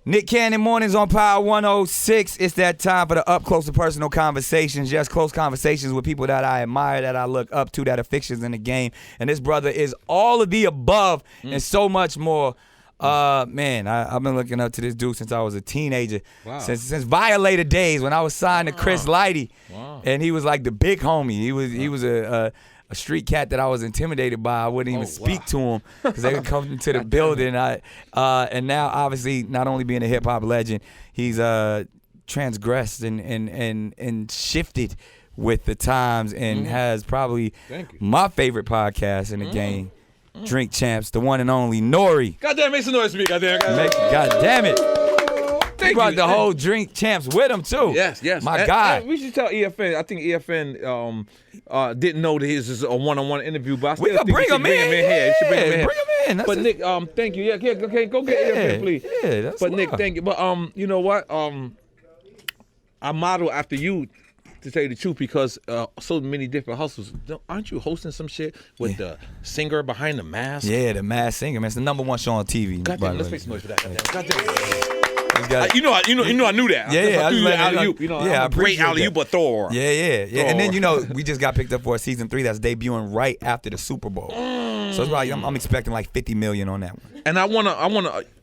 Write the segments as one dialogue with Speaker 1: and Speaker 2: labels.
Speaker 1: Nick Cannon Mornings on Power 106. It's that time for the up close and personal conversations. Just close conversations with people that I admire, that I look up to, that are fixtures in the game. And this brother is all of the above and so much more. Man, I've been looking up to this dude since I was a teenager. Wow. Since Violator days when I was signed to Chris Lighty. Wow. And he was like the big homie. He was a street cat that I was intimidated by. I wouldn't even speak to him because they would come into the building. And now, obviously, not only being a hip hop legend, he's transgressed and shifted with the times and has probably my favorite podcast in the game, Drink Champs, the one and only N.O.R.E.
Speaker 2: Goddamn, make some noise for me. Goddamn
Speaker 1: it. He brought the whole Drink Champs with him too.
Speaker 2: Yes.
Speaker 1: My God.
Speaker 2: We should tell EFN. I think EFN didn't know that his is a one-on-one interview, but I still think
Speaker 1: bring him in.
Speaker 2: Bring him in.
Speaker 1: That's
Speaker 2: but Nick, thank you. Yeah, okay, go get EFN, please.
Speaker 1: Yeah, that's
Speaker 2: But Nick, thank you. But you know what? I model after you, to tell you the truth, because so many different hustles. Aren't you hosting some shit with the singer behind the mask?
Speaker 1: Yeah, the Masked Singer, man. It's the #1 show on TV.
Speaker 2: Goddamn, let's make some noise for that. Goddamn. You know, I knew that.
Speaker 1: Yeah.
Speaker 2: I'm a great alley-oop, but Thor.
Speaker 1: Yeah. And then we just got picked up for a season 3 that's debuting right after the Super Bowl. So it's probably I'm expecting like $50 million on that one.
Speaker 2: And I wanna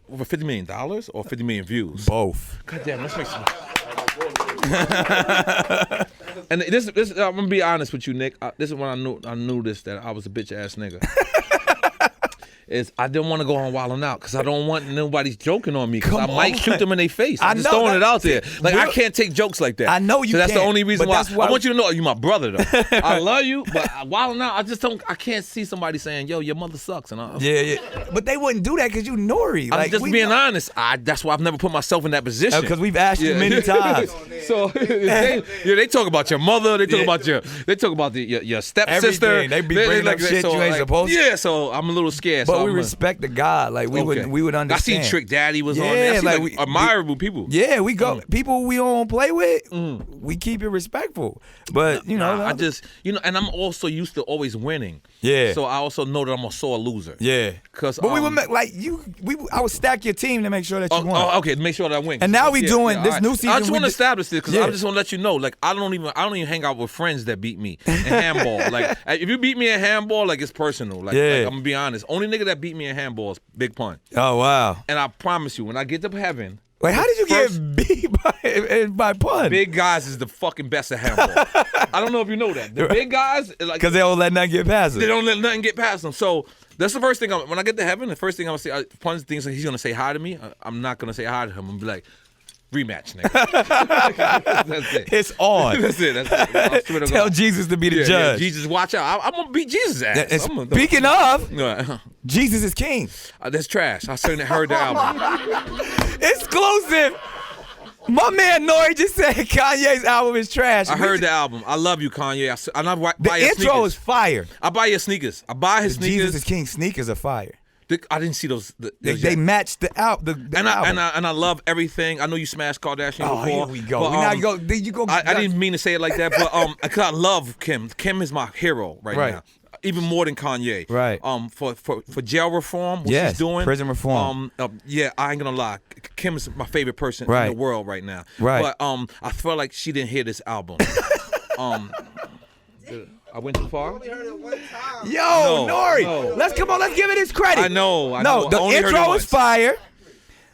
Speaker 2: over $50 million or 50 million views.
Speaker 1: Both.
Speaker 2: Goddamn, let's make some. And this I'm gonna be honest with you, Nick. This is when I knew this, that I was a bitch ass nigga. Is I didn't want to go on Wildin' Out because I don't want nobody's joking on me because I might shoot them in their face. I'm just throwing it out there. Like, I can't take jokes like that.
Speaker 1: I know you
Speaker 2: So that's
Speaker 1: can't,
Speaker 2: the only reason why. I want you to know you're my brother, though. I love you, but Wildin' Out, I can't see somebody saying, yo, your mother sucks. And
Speaker 1: yeah. But they wouldn't do that because you N.O.R.E.
Speaker 2: I'm just being honest. That's why I've never put myself in that position.
Speaker 1: Because we've asked you many times.
Speaker 2: So they talk about your mother. They talk about your stepsister.
Speaker 1: Everything. They be bringing up shit you ain't supposed to.
Speaker 2: Yeah, so I'm a little scared.
Speaker 1: But we respect the God, like we would understand.
Speaker 2: I seen Trick Daddy was on there. I see admirable people.
Speaker 1: Yeah, we go people we don't play with. We keep it respectful, but you know,
Speaker 2: I just and I'm also used to always winning.
Speaker 1: Yeah.
Speaker 2: So I also know that I'm a sore loser.
Speaker 1: Yeah.
Speaker 2: But
Speaker 1: we would make I would stack your team to make sure that you won.
Speaker 2: Oh, okay, to make sure that I win.
Speaker 1: And now we doing this new season.
Speaker 2: I just want to establish this because I just want to let you know, like I don't even hang out with friends that beat me in handball. Like if you beat me in handball, like it's personal. Like I'm gonna be honest. Only nigga that beat me in handball is Big Pun.
Speaker 1: Oh wow!
Speaker 2: And I promise you, when I get to heaven.
Speaker 1: Wait, how did you get beat by Pun?
Speaker 2: Big guys is the fucking best at handball. I don't know if you know that. The big guys, like,
Speaker 1: because they don't let nothing get past them.
Speaker 2: They don't let nothing get past them. So that's the first thing. When I get to heaven, the first thing I'm gonna say, Pun thinks he's gonna say hi to me. I'm not gonna say hi to him. I'm gonna be like, rematch, nigga. That's it.
Speaker 1: It's on.
Speaker 2: That's it.
Speaker 1: Tell Jesus to be the judge.
Speaker 2: Yeah, Jesus, watch out. I'm gonna beat Jesus' ass.
Speaker 1: Speaking of, Jesus is king.
Speaker 2: That's trash. I certainly heard the album.
Speaker 1: Exclusive. My man N.O.R.E. just said Kanye's album is trash.
Speaker 2: I heard the album. I love you, Kanye.
Speaker 1: The intro is fire.
Speaker 2: I buy your sneakers. I buy his sneakers.
Speaker 1: Jesus is king sneakers are fire.
Speaker 2: I didn't see those.
Speaker 1: They matched the album.
Speaker 2: And I love everything. I know you smashed Kardashian before.
Speaker 1: Here we go.
Speaker 2: I didn't mean to say it like that, but because I love Kim. Kim is my hero right now. Even more than Kanye.
Speaker 1: Right.
Speaker 2: For jail reform, what she's doing.
Speaker 1: Prison reform.
Speaker 2: I ain't gonna lie. Kim is my favorite person in the world right now.
Speaker 1: Right.
Speaker 2: But I feel like she didn't hear this album. I went too far?
Speaker 1: I only heard it one time. Yo, N.O.R.E. No. Let's give it his credit.
Speaker 2: I know.
Speaker 1: No, the intro is fire.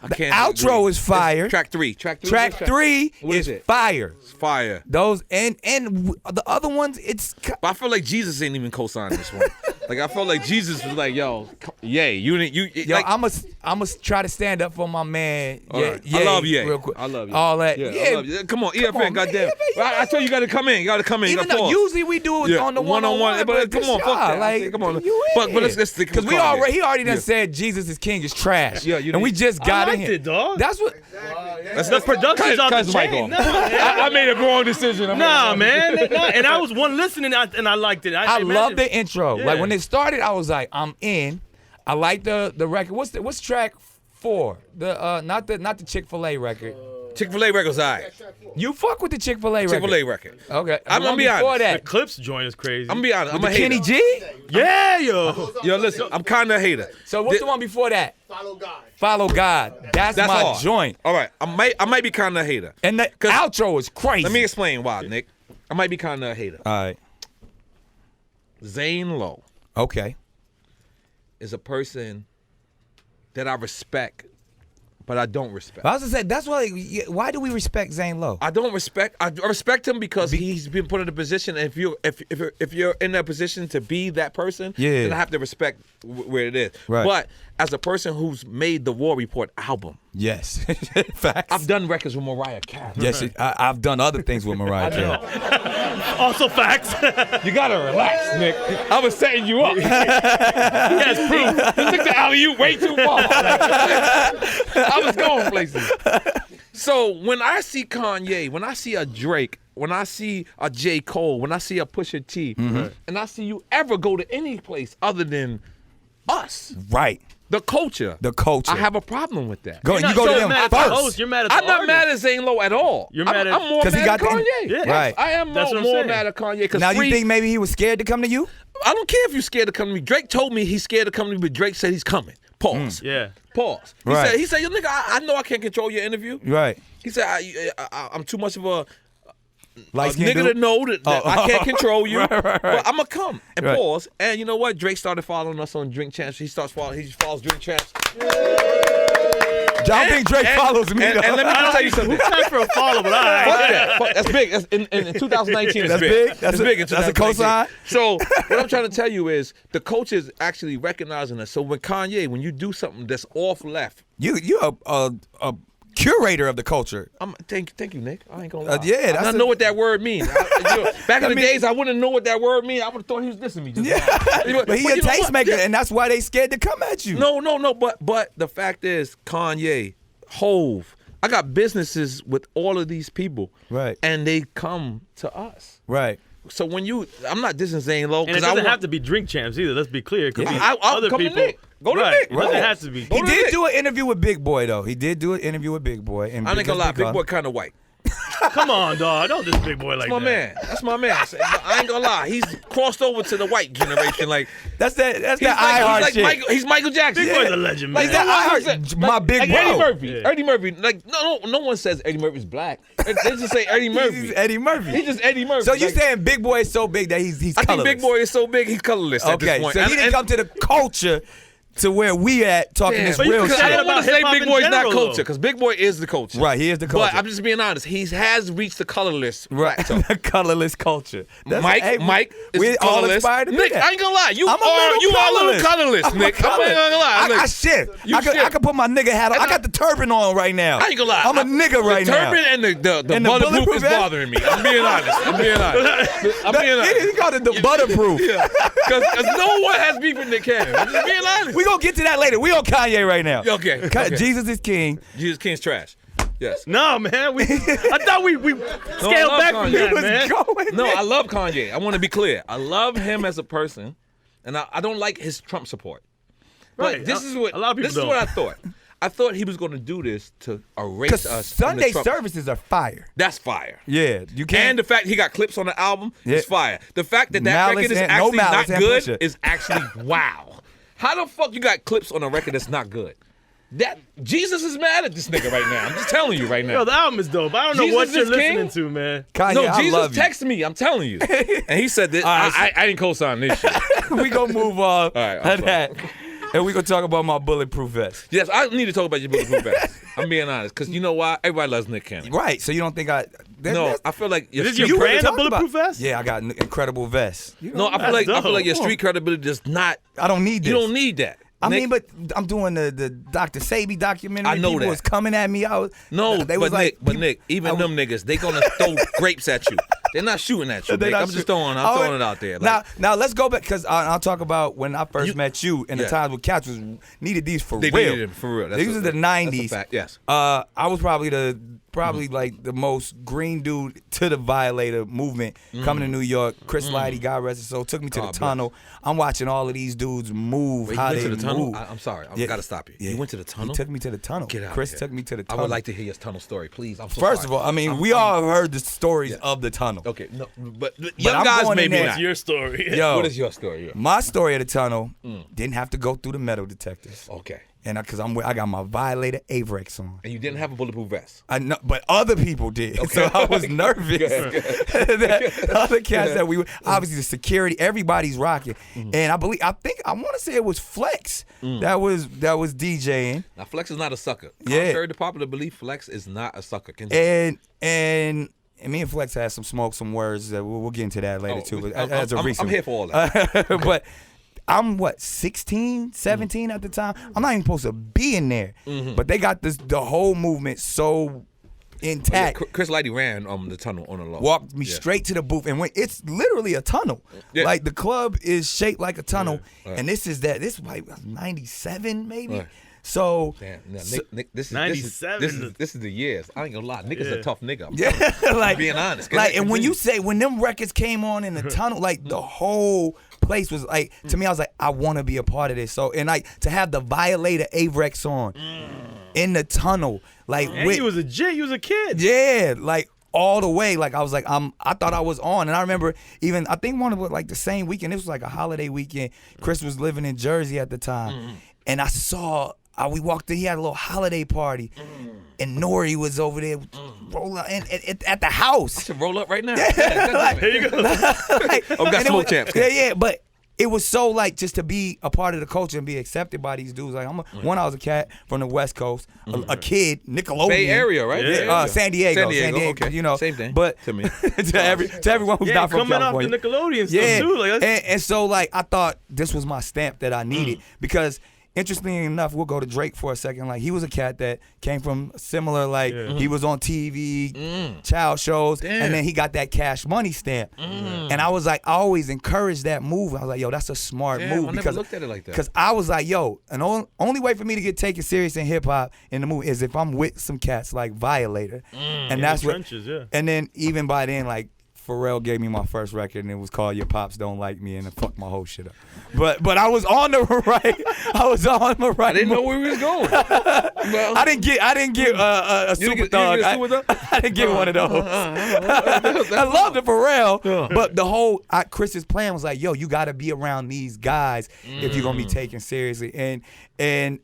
Speaker 1: The outro is fire.
Speaker 2: Track 3.
Speaker 1: Track 3 is fire.
Speaker 2: It's fire.
Speaker 1: Those and the other ones, it's.
Speaker 2: But I feel like Jesus ain't even co-signing this one. Like I felt like Jesus was like, "Yo, Ye, you."
Speaker 1: Yo,
Speaker 2: like,
Speaker 1: I'ma try to stand up for my man.
Speaker 2: Right.
Speaker 1: I
Speaker 2: love Ye.
Speaker 1: Real quick.
Speaker 2: I love you.
Speaker 1: All that.
Speaker 2: Yeah. I love you. Come on, EFN, goddamn. I told you got to come in. You got to come in.
Speaker 1: Even though usually we do it on the one-on-one,
Speaker 2: but come on, fuck that.
Speaker 1: Like,
Speaker 2: come on. But let's
Speaker 1: because he already done said Jesus is king is trash. Yeah, and we just got in here.
Speaker 3: Dog.
Speaker 1: That's what.
Speaker 3: That's the production's out the chain.
Speaker 2: I made a wrong decision.
Speaker 3: Nah, man. And I was one listening, and I liked it.
Speaker 1: I love the intro. Yeah. Like when it started, I was like, I'm in. I like the record. What's track 4? The not the Chick-fil-A record.
Speaker 2: Chick-fil-A record's all right.
Speaker 1: You fuck with the Chick-fil-A record.
Speaker 2: Chick-fil-A record.
Speaker 1: Okay.
Speaker 2: I'm gonna be
Speaker 1: Before
Speaker 2: honest.
Speaker 3: The
Speaker 1: that,
Speaker 3: Clips joint is crazy.
Speaker 2: I'm gonna be honest. I'm
Speaker 1: with
Speaker 2: a
Speaker 1: the Kenny
Speaker 2: hater.
Speaker 1: G?
Speaker 3: Yeah, yo.
Speaker 2: Yo, listen, I'm kind of a hater.
Speaker 1: So what's the one before that?
Speaker 4: Follow God.
Speaker 1: Follow God. That's my
Speaker 2: hard.
Speaker 1: joint.
Speaker 2: All right, I might be kind of a hater.
Speaker 1: And the outro is crazy.
Speaker 2: Let me explain why, Nick. I might be kind of a hater.
Speaker 1: All right.
Speaker 2: Zane Lowe
Speaker 1: Okay.
Speaker 2: is a person that I respect, but I don't respect.
Speaker 1: I was gonna say that's why do we respect Zane Lowe?
Speaker 2: I don't respect. I respect him because he's been put in a position. And if you're in that position to be that person,
Speaker 1: Yeah.
Speaker 2: then I have to respect where it is.
Speaker 1: Right.
Speaker 2: But as a person who's made the War Report album,
Speaker 1: Yes. Facts.
Speaker 2: I've done records with Mariah Carey.
Speaker 1: Yes, I've done other things with Mariah Carey.
Speaker 3: Also facts.
Speaker 2: You gotta relax, Nick. I was setting you up. Yes, proof. You took the alley-oop way too far. I was going places. So when I see Kanye, when I see a Drake, when I see a J. Cole, when I see a Pusha T, and I see you ever go to any place other than us,
Speaker 1: Right.
Speaker 2: the culture,
Speaker 1: culture.
Speaker 2: I have a problem with that.
Speaker 1: Go,
Speaker 3: You're
Speaker 1: you
Speaker 3: not
Speaker 1: go to
Speaker 3: so
Speaker 1: them
Speaker 3: mad at the host,
Speaker 1: first.
Speaker 3: you're mad at the
Speaker 2: I'm not
Speaker 3: artist.
Speaker 2: mad at Zane Lowe at all.
Speaker 3: You're mad at-
Speaker 2: I'm more
Speaker 1: 'Cause he
Speaker 2: mad
Speaker 1: got
Speaker 2: at
Speaker 1: the-
Speaker 2: Kanye.
Speaker 3: Yeah.
Speaker 1: Right.
Speaker 2: I am
Speaker 3: That's what I'm
Speaker 2: more
Speaker 3: saying.
Speaker 2: mad at Kanye. 'Cause
Speaker 1: Now you
Speaker 2: Free-
Speaker 1: think maybe he was scared to come to you?
Speaker 2: I don't care if you're scared to come to me. Drake told me he's scared to come to me, but Drake said he's coming. Pause.
Speaker 3: Yeah.
Speaker 2: Pause.
Speaker 1: Right.
Speaker 2: He said, yo, nigga, I know I can't control your interview.
Speaker 1: Right.
Speaker 2: He said, I'm too much of a
Speaker 1: Light skin
Speaker 2: nigga
Speaker 1: dude?
Speaker 2: to know that I can't control you.
Speaker 1: Right.
Speaker 2: But I'm going to come and
Speaker 1: Right.
Speaker 2: pause. And you know what? Drake started following us on Drink Champs. He just follows Drink Champs.
Speaker 1: Y'all think Drake follows me,
Speaker 2: and
Speaker 1: though?
Speaker 2: let me tell you something.
Speaker 3: Who's time for a follow? But all right.
Speaker 2: Fuck that. Fuck, that's big. That's in 2019.
Speaker 1: That's
Speaker 2: it's
Speaker 1: big?
Speaker 2: That's
Speaker 1: That's
Speaker 2: big.
Speaker 1: a-
Speaker 2: In
Speaker 1: that's a
Speaker 2: 2019.
Speaker 1: cosign?
Speaker 2: So what I'm trying to tell you is the coach is actually recognizing us. So when Kanye, when you do something that's off left,
Speaker 1: You're a curator of the culture.
Speaker 2: thank you, Nick. I ain't gonna lie.
Speaker 1: yeah,
Speaker 2: I
Speaker 1: that's
Speaker 2: know what that word means. Back in the days, I wouldn't know what that word means. I would have thought he was dissing me. Just now.
Speaker 1: But he a
Speaker 2: you know what?
Speaker 1: tastemaker,
Speaker 2: Yeah.
Speaker 1: and that's why they scared to come at you.
Speaker 2: No. But the fact is, Kanye, Hove, I got businesses with all of these people,
Speaker 1: Right.
Speaker 2: And they come to us.
Speaker 1: Right.
Speaker 2: So when I'm not dissing Zane Lowe
Speaker 3: And it
Speaker 2: because I
Speaker 3: doesn't
Speaker 2: want
Speaker 3: have to be Drink Champs either. Let's be clear. It could be
Speaker 2: I'll
Speaker 3: other
Speaker 2: come to
Speaker 3: people.
Speaker 2: Nick. Go to
Speaker 3: right.
Speaker 2: Nick.
Speaker 3: It doesn't
Speaker 2: Right.
Speaker 3: have to be.
Speaker 2: Go
Speaker 1: He
Speaker 2: to
Speaker 1: did
Speaker 2: Nick.
Speaker 1: do an interview with Big Boy, though. He did do an interview with Big Boy. And
Speaker 2: I ain't gonna lie, Big
Speaker 1: because-
Speaker 2: Boy kind of white.
Speaker 3: Come on, dog. Don't diss Big Boy like
Speaker 2: That's my
Speaker 3: that.
Speaker 2: man. That's my man. I ain't gonna lie. He's crossed over to the white generation. Like
Speaker 1: That's that
Speaker 2: he's
Speaker 1: iHeart
Speaker 2: like
Speaker 1: shit.
Speaker 2: he's Michael Jackson.
Speaker 3: Big Boy's a legend, man.
Speaker 1: He's that iHeart, my big bro.
Speaker 2: Eddie Murphy.
Speaker 3: Yeah.
Speaker 2: Eddie Murphy. Like no one says Eddie Murphy's black. They just say Eddie Murphy.
Speaker 1: He's Eddie Murphy.
Speaker 2: He's just Eddie Murphy.
Speaker 1: So you
Speaker 2: Like,
Speaker 1: saying Big Boy is so big that he's
Speaker 2: I
Speaker 1: colorless?
Speaker 2: think Big Boy is so big he's colorless at this
Speaker 1: Okay,
Speaker 2: point.
Speaker 1: so he didn't come to the culture to where we at talking
Speaker 2: Damn,
Speaker 1: this
Speaker 3: But you
Speaker 1: real
Speaker 3: can
Speaker 1: shit.
Speaker 3: say
Speaker 2: I don't
Speaker 3: about
Speaker 2: want to say
Speaker 3: hip-hop
Speaker 2: Big
Speaker 3: in
Speaker 2: Boy's not
Speaker 3: general,
Speaker 2: culture
Speaker 3: though.
Speaker 2: because Big Boy is the culture.
Speaker 1: Right, he is the culture.
Speaker 2: But I'm just being honest. He has reached the colorless.
Speaker 1: Right,
Speaker 2: plateau.
Speaker 1: the colorless culture.
Speaker 2: Mike is
Speaker 1: we all
Speaker 2: colorless.
Speaker 1: inspired to do
Speaker 2: Nick,
Speaker 1: that.
Speaker 2: I ain't gonna lie. You
Speaker 1: I'm
Speaker 2: are a little colorless,
Speaker 1: I'm a
Speaker 2: Nick. I'm not
Speaker 1: colorless.
Speaker 2: gonna lie.
Speaker 1: I
Speaker 2: Like,
Speaker 1: shit.
Speaker 2: you
Speaker 1: I
Speaker 2: shit.
Speaker 1: could put my nigga hat on. I got the turban on right now.
Speaker 2: I ain't gonna lie.
Speaker 1: I'm a nigga right
Speaker 2: the
Speaker 1: now.
Speaker 2: turban and the
Speaker 1: And the
Speaker 2: bulletproof
Speaker 1: bulletproof
Speaker 2: is
Speaker 1: vest?
Speaker 2: bothering me. I'm being honest. I'm being honest.
Speaker 1: He called it the butterproof.
Speaker 2: Yeah. Because no one has beef with Nick Cannon. I'm just being honest.
Speaker 1: We gonna get to that later. We on Kanye right now.
Speaker 2: Okay.
Speaker 1: Jesus is king.
Speaker 2: Jesus King's trash. Yes.
Speaker 3: No, man. I thought we scaled
Speaker 2: love
Speaker 3: back
Speaker 2: Kanye.
Speaker 3: from
Speaker 2: He
Speaker 3: that,
Speaker 1: was
Speaker 3: man.
Speaker 1: going
Speaker 2: No,
Speaker 1: there.
Speaker 2: I love Kanye. I want to be clear. I love him as a person, and I don't like his Trump support. But
Speaker 3: Right.
Speaker 2: this is what
Speaker 3: A lot of people
Speaker 2: this is
Speaker 3: don't.
Speaker 2: what I thought. I thought he was going to do this to erase
Speaker 1: Because
Speaker 2: us. from the
Speaker 1: Sunday
Speaker 2: Trump.
Speaker 1: services are fire.
Speaker 2: That's fire.
Speaker 1: Yeah, you
Speaker 2: And
Speaker 1: can't.
Speaker 2: the fact he got clips on the album
Speaker 1: Yeah.
Speaker 2: is fire. The fact that
Speaker 1: Malice
Speaker 2: record is
Speaker 1: and- no
Speaker 2: actually
Speaker 1: Malice
Speaker 2: not
Speaker 1: and
Speaker 2: good
Speaker 1: Pusha.
Speaker 2: is actually wow. How the fuck you got clips on a record that's not good? That Jesus is mad at this nigga right now. I'm just telling you right now.
Speaker 3: Yo, the album is dope. I don't know
Speaker 2: Jesus
Speaker 3: what you're
Speaker 2: is king?
Speaker 3: listening to, man.
Speaker 1: Kanye,
Speaker 2: No,
Speaker 1: I
Speaker 2: Jesus
Speaker 1: love you.
Speaker 2: texted me. I'm telling you, and he said this.
Speaker 1: All right,
Speaker 2: I didn't co-sign this shit.
Speaker 1: We gonna move on
Speaker 2: right, I'm
Speaker 1: to
Speaker 2: sorry.
Speaker 1: that, and we gonna talk about my bulletproof vest.
Speaker 2: Yes, I need to talk about your bulletproof vest. I'm being honest, because you know why? Everybody loves Nick Cannon.
Speaker 1: Right. So you don't think
Speaker 2: No, I feel like your
Speaker 3: Is this
Speaker 2: street
Speaker 3: your
Speaker 1: wanna
Speaker 3: brand
Speaker 1: talk
Speaker 3: of bulletproof
Speaker 1: about-
Speaker 3: vest?
Speaker 1: Yeah, I got an incredible vest. You
Speaker 2: No,
Speaker 1: know,
Speaker 2: I feel like
Speaker 3: dope.
Speaker 2: your street credibility does not.
Speaker 1: I don't need this.
Speaker 2: You don't need that.
Speaker 1: I
Speaker 2: Nick.
Speaker 1: mean, but I'm doing the Dr. Sabi documentary.
Speaker 2: I know
Speaker 1: People
Speaker 2: that.
Speaker 1: was coming at me.
Speaker 2: No,
Speaker 1: they
Speaker 2: but
Speaker 1: was like,
Speaker 2: Nick, even them niggas, they gonna throw grapes at you. They're not shooting at you.
Speaker 1: They're
Speaker 2: Nick.
Speaker 1: not
Speaker 2: I'm just
Speaker 1: shoot-
Speaker 2: throwing. I'm
Speaker 1: Oh,
Speaker 2: throwing it out there. Like,
Speaker 1: Now let's go back because I'll talk about when I first
Speaker 2: You-
Speaker 1: met you and the
Speaker 2: yeah.
Speaker 1: times when cats was needed these for
Speaker 2: they
Speaker 1: real.
Speaker 2: needed it for real. That's
Speaker 1: These
Speaker 2: a-
Speaker 1: was the
Speaker 2: that's a
Speaker 1: '90s.
Speaker 2: fact, yes.
Speaker 1: I was probably the probably like the most green dude to the Violator movement coming to New York. Chris Lighty, God rest his soul, took me to the tunnel. I'm watching all of these dudes move.
Speaker 2: Wait,
Speaker 1: how
Speaker 2: you
Speaker 1: they
Speaker 2: went to the tunnel?
Speaker 1: move.
Speaker 2: I'm sorry. I've got to stop you.
Speaker 1: Yeah.
Speaker 2: You went to the tunnel?
Speaker 1: He took me to the tunnel.
Speaker 2: Get out
Speaker 1: Chris
Speaker 2: of here.
Speaker 1: took me to the
Speaker 2: I
Speaker 1: tunnel.
Speaker 2: would like to hear your tunnel story, please. I'm so
Speaker 1: First
Speaker 2: sorry.
Speaker 1: of all, I mean, we all have heard the stories of the tunnel.
Speaker 2: Okay, no, but young
Speaker 1: I'm
Speaker 2: guys
Speaker 1: going in
Speaker 2: maybe
Speaker 1: there.
Speaker 2: not.
Speaker 3: What's your story?
Speaker 1: Yo,
Speaker 2: What is your story? Yeah.
Speaker 1: my story of the tunnel didn't have to go through the metal detectors.
Speaker 2: Okay.
Speaker 1: And because I got my Violator Avrex on.
Speaker 2: And you didn't have a bulletproof vest.
Speaker 1: I know, but other people did, so I was nervous. The other cats that obviously the security, everybody's rocking, and I want to say it was Flex that was DJing.
Speaker 2: Now, Flex is not a sucker.
Speaker 1: Yeah.
Speaker 2: Contrary to popular belief, Flex is not a sucker.
Speaker 1: And me and Flex had some smoke, some words that we'll get into that later too. But as a recent,
Speaker 2: I'm here for all that.
Speaker 1: but I'm 16, 17 at the time. I'm not even supposed to be in there, but they got the whole movement so intact.
Speaker 2: Yeah, Chris Lighty ran the tunnel on the low.
Speaker 1: Walked me straight to the booth and went. It's literally a tunnel.
Speaker 2: Yeah.
Speaker 1: Like the club is shaped like a tunnel,
Speaker 2: Right.
Speaker 1: and this is like 97 maybe.
Speaker 2: Right.
Speaker 1: So,
Speaker 2: Damn, now,
Speaker 1: so-
Speaker 2: Nick, this is
Speaker 3: 97.
Speaker 2: This is the years. I ain't gonna lie. Nick is a tough nigga.
Speaker 1: yeah, like
Speaker 2: being honest.
Speaker 1: Like, and when them records came on in the tunnel, like the whole place was like, to me, I was like, I want to be a part of this. So, and like to have the Violator Avrex on in the tunnel, like
Speaker 3: And you was a G. You was a kid.
Speaker 1: yeah, like all the way. Like I was like, I thought I was on, and I remember even I think one of like the same weekend. This was like a holiday weekend. Chris was living in Jersey at the time, and I saw. We walked in, he had a little holiday party, and N.O.R.E was over there rolling at the house.
Speaker 2: I should roll up right now.
Speaker 1: Like,
Speaker 3: Here you go.
Speaker 1: like,
Speaker 2: Oh, we got
Speaker 1: and it
Speaker 2: smoke
Speaker 1: was-
Speaker 2: champs.
Speaker 1: Yeah, but it was so like just to be a part of the culture and be accepted by these dudes. Like I was a cat from the West Coast, a kid, Nickelodeon,
Speaker 2: Bay Area, right?
Speaker 3: Yeah.
Speaker 1: San Diego,
Speaker 2: okay.
Speaker 1: you know,
Speaker 2: Same thing.
Speaker 1: But
Speaker 2: to me.
Speaker 1: to everyone who's
Speaker 3: Yeah,
Speaker 1: not from
Speaker 3: coming
Speaker 1: California,
Speaker 3: off the Nickelodeon stuff
Speaker 1: yeah,
Speaker 3: too. Like,
Speaker 1: and so like I thought this was my stamp that I needed because. Interestingly enough, we'll go to Drake for a second. Like he was a cat that came from similar, like he was on TV, child shows, and then he got that Cash Money stamp. And I was like, I always encouraged that move. I was like, yo, that's a smart move
Speaker 2: I
Speaker 1: because
Speaker 2: never looked at it like that.
Speaker 1: Because I was like, yo, and only way for me to get taken serious in hip hop in the movie is if I'm with some cats like Violator, and that's what.
Speaker 3: trenches, yeah.
Speaker 1: And then even by then, like. Pharrell gave me my first record and it was called Your Pops Don't Like Me and it fucked my whole shit up. But I was on the right. I was on the right.
Speaker 2: I didn't know where we was going. Well,
Speaker 1: I didn't get a
Speaker 2: You
Speaker 1: super
Speaker 2: didn't
Speaker 1: thug.
Speaker 2: get a super thug?
Speaker 1: I didn't get one of those. I love the Pharrell, but the whole Chris's plan was like, yo, you got to be around these guys if you're gonna be taken seriously. And he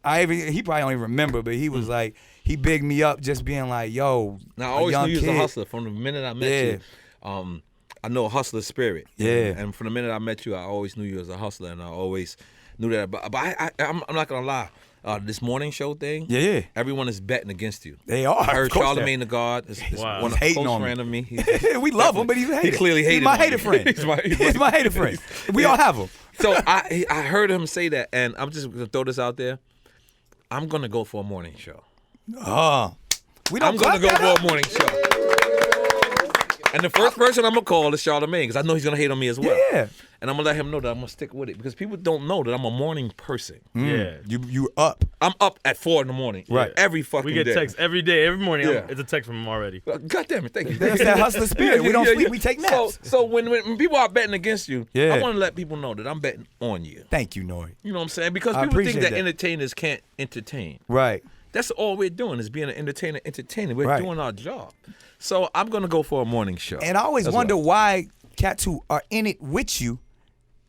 Speaker 1: probably don't even remember, but he was like, he bigged me up just being like, yo,
Speaker 2: now I always
Speaker 1: young
Speaker 2: knew you was
Speaker 1: kid.
Speaker 2: a hustler from the minute I met you. I know a hustler spirit.
Speaker 1: Yeah.
Speaker 2: And from the minute I met you, I always knew you as a hustler, and I always knew that. But I'm not gonna lie. This morning show thing.
Speaker 1: Yeah.
Speaker 2: Everyone is betting against you.
Speaker 1: They are.
Speaker 2: I heard
Speaker 1: of course
Speaker 2: Charlamagne the God is
Speaker 3: Wow.
Speaker 2: one
Speaker 1: He's hating
Speaker 2: close
Speaker 1: on me.
Speaker 2: friend of me.
Speaker 1: We love him, but he's a hater.
Speaker 2: He clearly hated
Speaker 1: He's my
Speaker 2: on
Speaker 1: hater
Speaker 2: me.
Speaker 1: friend. He's my hater friend. We all have him.
Speaker 2: So I heard him say that, and I'm just gonna throw this out there. I'm gonna go for a morning show.
Speaker 1: We don't
Speaker 2: I'm gonna go
Speaker 1: clap that
Speaker 2: for a morning show. And the first person I'm gonna call is Charlamagne because I know he's gonna hate on me as well.
Speaker 1: Yeah.
Speaker 2: And I'm gonna let him know that I'm gonna stick with it because people don't know that I'm a morning person.
Speaker 3: Yeah.
Speaker 1: You up.
Speaker 2: I'm up at 4 a.m.
Speaker 1: Right.
Speaker 2: Every fucking
Speaker 3: We get
Speaker 2: day.
Speaker 3: texts every day, every morning.
Speaker 2: Yeah.
Speaker 3: It's a text from him already.
Speaker 2: God damn it, thank you.
Speaker 1: That's that hustler spirit. We don't sleep, we take naps.
Speaker 2: So when people are betting against you,
Speaker 1: Yeah.
Speaker 2: I want to let people know that I'm betting on you.
Speaker 1: Thank you, N.O.R.E.
Speaker 2: You know what I'm saying? Because
Speaker 1: I
Speaker 2: people think
Speaker 1: appreciate
Speaker 2: that
Speaker 1: that.
Speaker 2: entertainers can't entertain.
Speaker 1: Right.
Speaker 2: That's all we're doing is being an entertainer. We're
Speaker 1: Right.
Speaker 2: doing our job. So I'm gonna go for a morning show.
Speaker 1: And I always
Speaker 2: That's
Speaker 1: wonder
Speaker 2: what
Speaker 1: why cats who are in it with you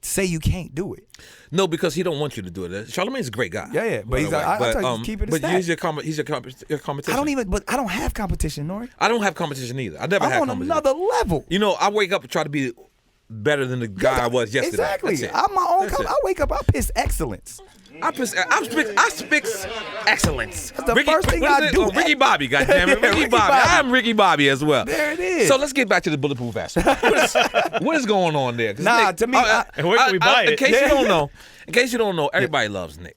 Speaker 1: say you can't do it.
Speaker 2: No, because he don't want you to do it. Charlamagne's a great guy.
Speaker 1: Yeah, but he's like, I tell you, keep it a
Speaker 2: But
Speaker 1: stack.
Speaker 2: he's your competition.
Speaker 1: But I don't have competition, N.O.R.E.
Speaker 2: I don't have competition either. I never had
Speaker 1: I'm on
Speaker 2: competition.
Speaker 1: another level.
Speaker 2: You know, I wake up and try to be better than the guy I was yesterday.
Speaker 1: Exactly.
Speaker 2: That's it.
Speaker 1: I'm my own.
Speaker 2: That's it.
Speaker 1: I wake up, I piss excellence.
Speaker 2: I speak excellence.
Speaker 1: That's the first thing
Speaker 2: what is
Speaker 1: I
Speaker 2: it?
Speaker 1: do.
Speaker 2: Oh, Ricky Bobby, goddammit. Ricky
Speaker 1: Ricky
Speaker 2: Bobby.
Speaker 1: Bobby.
Speaker 2: I'm Ricky Bobby as well.
Speaker 1: There it is.
Speaker 2: So let's get back to the bulletproof vest. What is going on there? 'Cause
Speaker 1: Nah,
Speaker 2: Nick,
Speaker 1: to me,
Speaker 3: And where can we buy
Speaker 2: in
Speaker 3: it?
Speaker 2: case you don't know, everybody loves Nick.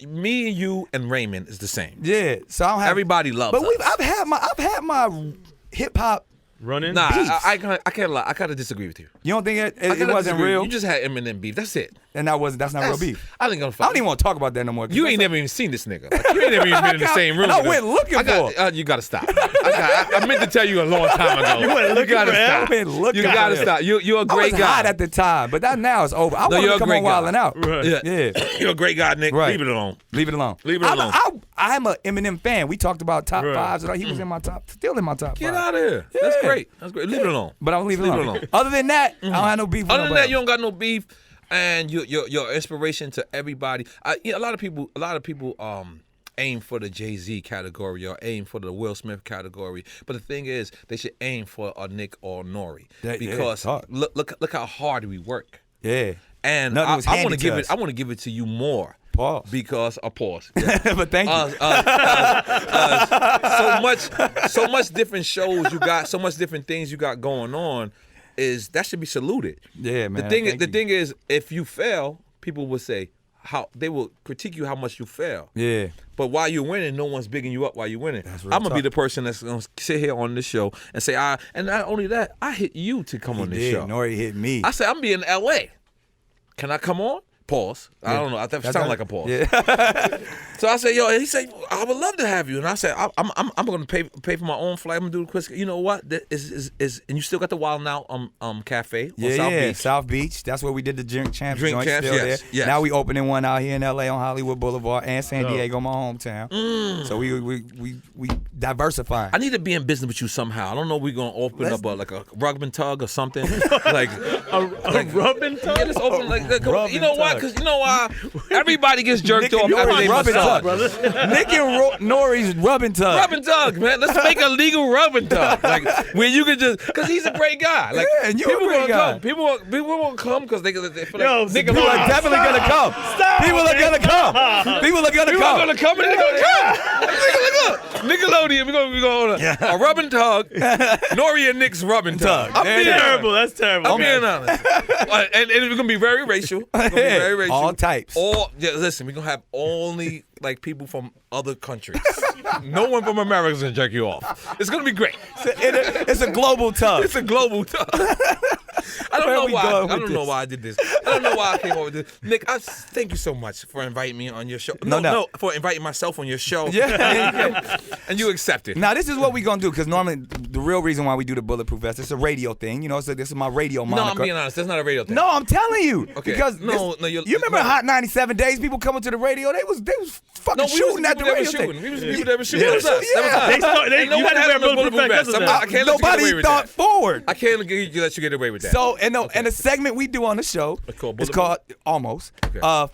Speaker 2: Me and you and Raymond is the same.
Speaker 1: Yeah. So I don't have.
Speaker 2: Everybody loves
Speaker 1: But
Speaker 2: us.
Speaker 1: I've had my hip hop.
Speaker 3: Running?
Speaker 2: Nah,
Speaker 1: beef.
Speaker 2: I can't lie. I gotta disagree with you.
Speaker 1: You don't think it
Speaker 2: I gotta
Speaker 1: wasn't
Speaker 2: disagree.
Speaker 1: real?
Speaker 2: You just had Eminem beef. That's it.
Speaker 1: And that's not real beef.
Speaker 2: I think I'm
Speaker 1: I
Speaker 2: fine.
Speaker 1: don't even want to talk about that no more.
Speaker 2: You ain't never even seen this nigga. Like, you ain't never even been in the same room.
Speaker 1: And I
Speaker 2: with
Speaker 1: went
Speaker 2: him.
Speaker 1: looking for
Speaker 2: You gotta stop. I meant to tell you a long time ago.
Speaker 3: You
Speaker 2: gotta stop.
Speaker 1: I've been looking
Speaker 2: You gotta
Speaker 1: for him.
Speaker 2: stop. You're a great
Speaker 1: I was
Speaker 2: guy.
Speaker 1: hot at the time, but that now it's over. I want
Speaker 2: you're
Speaker 1: to
Speaker 2: a
Speaker 1: come
Speaker 2: great
Speaker 1: on
Speaker 2: guy.
Speaker 1: Wildin' Out.
Speaker 3: Right.
Speaker 1: Yeah.
Speaker 2: You're a great guy, Nick.
Speaker 1: Right.
Speaker 2: Leave it alone.
Speaker 1: Leave it alone.
Speaker 2: Leave it alone.
Speaker 1: I'm a Eminem fan. We talked about top
Speaker 3: Right.
Speaker 1: fives. And he was in my still in my top
Speaker 2: Get
Speaker 1: five.
Speaker 2: out of here.
Speaker 1: Yeah.
Speaker 2: That's great. That's great. Leave it alone.
Speaker 1: But I'm leaving it
Speaker 2: Leave it
Speaker 1: alone.
Speaker 2: alone.
Speaker 1: Other than that, I don't have no beef with
Speaker 2: Other than
Speaker 1: nobody
Speaker 2: that, you don't got no beef, and you're inspiration to everybody. A lot of people aim for the Jay-Z category or aim for the Will Smith category. But the thing is, they should aim for a Nick or N.O.R.E. because look how hard we work.
Speaker 1: Yeah.
Speaker 2: And
Speaker 1: Nothing
Speaker 2: I
Speaker 1: was
Speaker 2: want
Speaker 1: handed
Speaker 2: to give
Speaker 1: to
Speaker 2: it.
Speaker 1: us.
Speaker 2: I want to give it to you more.
Speaker 1: Pause.
Speaker 2: Because pause. Yeah.
Speaker 1: But thank you.
Speaker 2: So much different shows you got, so much different things you got going on. That should be saluted.
Speaker 1: Yeah, man.
Speaker 2: The thing is, if you fail, people will say they will critique you how much you fail.
Speaker 1: Yeah.
Speaker 2: But while you're winning, no one's bigging you up while you're winning.
Speaker 1: That's real
Speaker 2: I'm gonna be
Speaker 1: tough.
Speaker 2: the person that's gonna sit here on this show and say, and not only that, I hit you to come on this show.
Speaker 1: N.O.R.E. hit me.
Speaker 2: I said, I'm being in L.A. Can I come on? Pause. I don't know. That sounds like a pause.
Speaker 1: Yeah.
Speaker 2: So I said, he said, I would love to have you. And I said, I'm going to pay for my own flight. I'm going to do the quiz. You know what? And you still got the Wild Now Cafe on South Beach.
Speaker 1: South Beach. That's where we did the Drink Champs
Speaker 2: Drink
Speaker 1: joint.
Speaker 2: Champs,
Speaker 1: Still
Speaker 2: yes,
Speaker 1: there.
Speaker 2: yes.
Speaker 1: Now we opening one out here in L.A. on Hollywood Boulevard and San Diego, my hometown. So we diversifying.
Speaker 2: I need to be in business with you somehow. I don't know if we're going to open up like a rug and tug or something. like
Speaker 3: A rub and tug?
Speaker 2: Yeah, let's open
Speaker 1: Rub
Speaker 2: you know
Speaker 1: and
Speaker 2: why?
Speaker 1: tug.
Speaker 2: Because you know why? Everybody gets jerked
Speaker 1: Nick
Speaker 2: off
Speaker 1: and
Speaker 2: after they
Speaker 1: N.O.R.E.
Speaker 2: massage.
Speaker 1: rubbing Nick and N.O.R.E.'s rubbing tug.
Speaker 2: Rub and tug, man. Let's make a legal rub and tug. Like where you can just, because he's a great guy. Like
Speaker 1: Yeah, and you a
Speaker 2: people
Speaker 1: great
Speaker 2: gonna
Speaker 1: guy.
Speaker 2: come. People won't come because they feel like
Speaker 3: Yo,
Speaker 2: nigga,
Speaker 1: People are definitely gonna come. People are gonna come. People are gonna
Speaker 2: People
Speaker 1: come.
Speaker 2: are gonna come and they're gonna come. Look. Nickelodeon, we're gonna a rub and tug. N.O.R.E. and Nick's rub and tug. I'm being
Speaker 3: Terrible. That's terrible.
Speaker 2: I'm being honest. And it's gonna be very racial. It's gonna be very racial.
Speaker 1: All types.
Speaker 2: Listen, we're gonna have only like people from other countries. No one from America is gonna jerk you off. It's gonna be great.
Speaker 1: It's a global tug.
Speaker 2: It's a global tug. I don't know why I did this. I don't know why I came over with this. Nick, thank you so much for inviting me on your show. No, for inviting myself on your show.
Speaker 1: Yeah.
Speaker 2: And you accepted.
Speaker 1: Now this is what we gonna do, because normally the real reason why we do the Bulletproof Vest, it's a radio thing, you know. So this is my radio
Speaker 2: No,
Speaker 1: moniker.
Speaker 2: I'm being honest. That's not a radio thing.
Speaker 1: No, I'm telling you.
Speaker 2: Okay.
Speaker 1: Because
Speaker 2: No,
Speaker 1: you remember Hot 97 Days? People coming to the radio, they was fucking shooting at the radio station.
Speaker 2: We was the people that were shooting.
Speaker 1: Yeah.
Speaker 2: That was us.
Speaker 1: Yeah.
Speaker 2: That was us. Ain't no
Speaker 3: You
Speaker 2: one
Speaker 3: had to
Speaker 2: had
Speaker 3: wear
Speaker 2: no bulletproof
Speaker 3: bulletproof
Speaker 2: vest.
Speaker 3: vests.
Speaker 2: I can't let you get away
Speaker 1: Nobody
Speaker 2: with
Speaker 1: thought
Speaker 2: that.
Speaker 1: forward.
Speaker 2: I can't let you get away with that.
Speaker 1: So and the segment we do on the show
Speaker 2: It's
Speaker 1: is called almost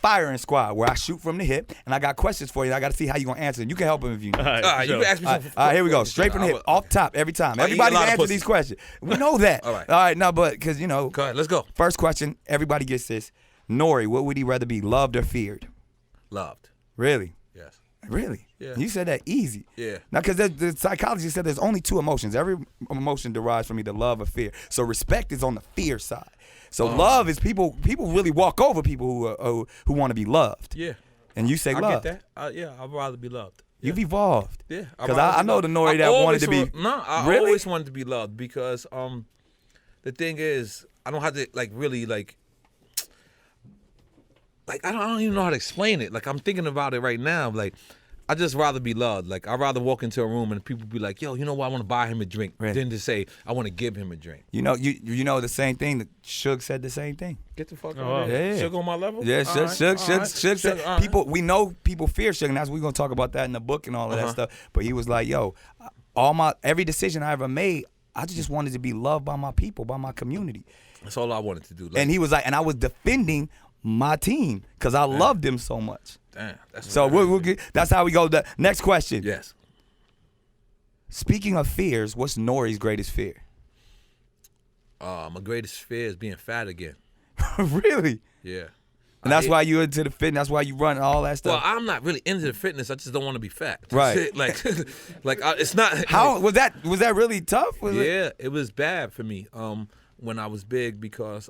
Speaker 1: Firing Squad, where I shoot from the hip, and I got questions for you. I got to see how you gonna answer them. You can help them if you need.
Speaker 3: All right,
Speaker 2: all right, you
Speaker 3: sure.
Speaker 2: can ask me something.
Speaker 1: All right, here we go. Straight from the hip, off top, every time. Everybody
Speaker 2: a
Speaker 1: can
Speaker 2: lot of
Speaker 1: answer
Speaker 2: pussy.
Speaker 1: these questions. We know that.
Speaker 2: All right.
Speaker 1: All right, no, but because you know.
Speaker 2: Go ahead, let's go.
Speaker 1: First question, everybody gets this. N.O.R.E., what would he rather be, loved or feared?
Speaker 2: Loved.
Speaker 1: Really?
Speaker 2: Yes.
Speaker 1: Really?
Speaker 2: Yeah.
Speaker 1: You said that easy.
Speaker 2: Yeah.
Speaker 1: Now, because the psychologist said there's only two emotions. Every emotion derives from either love or fear. So respect is on the fear side. So love is people really walk over people who want to be loved.
Speaker 2: Yeah.
Speaker 1: And you say
Speaker 2: I
Speaker 1: love.
Speaker 2: get that. Yeah, I'd rather be loved.
Speaker 1: You've evolved.
Speaker 2: Yeah.
Speaker 1: Because I know the N.O.R.E. that wanted to be.
Speaker 2: I
Speaker 1: Really?
Speaker 2: always wanted to be loved because the thing is, I don't have to really I don't even know how to explain it. Like I'm thinking about it right now. Like I just rather be loved. Like I'd rather walk into a room and people be like, "Yo, you know what? I want to buy him a drink,"
Speaker 1: Right.
Speaker 2: than to say, "I want to give him a drink."
Speaker 1: You know the same thing. That Suge said the same thing.
Speaker 2: Get the fuck
Speaker 3: Oh,
Speaker 2: out of here.
Speaker 1: yeah.
Speaker 2: Sugar on my level.
Speaker 1: Yeah,
Speaker 2: All right,
Speaker 1: Suge
Speaker 2: all right.
Speaker 1: said
Speaker 2: all right.
Speaker 1: people. We know people fear Suge, and that's we're gonna talk about that in the book and all of that
Speaker 2: Uh-huh.
Speaker 1: stuff. But he was like, "Yo, every decision I ever made, I just wanted to be loved by my people, by my community."
Speaker 2: That's all I wanted to do. Like,
Speaker 1: And he was like, and I was defending my team because I loved them so much.
Speaker 2: damn. That's
Speaker 1: So we'll get, that's how we go. The next question.
Speaker 2: Yes.
Speaker 1: Speaking of fears, what's N.O.R.E.'s greatest fear?
Speaker 2: My greatest fear is being fat again.
Speaker 1: Really?
Speaker 2: Yeah.
Speaker 1: And that's why you into the fitness. That's why you run all that
Speaker 2: Well,
Speaker 1: stuff.
Speaker 2: I'm not really into the fitness. I just don't want to be fat. That's
Speaker 1: Right.
Speaker 2: it. Like it's not.
Speaker 1: How was that? Was that really tough? Was it?
Speaker 2: Yeah, it was bad for me when I was big because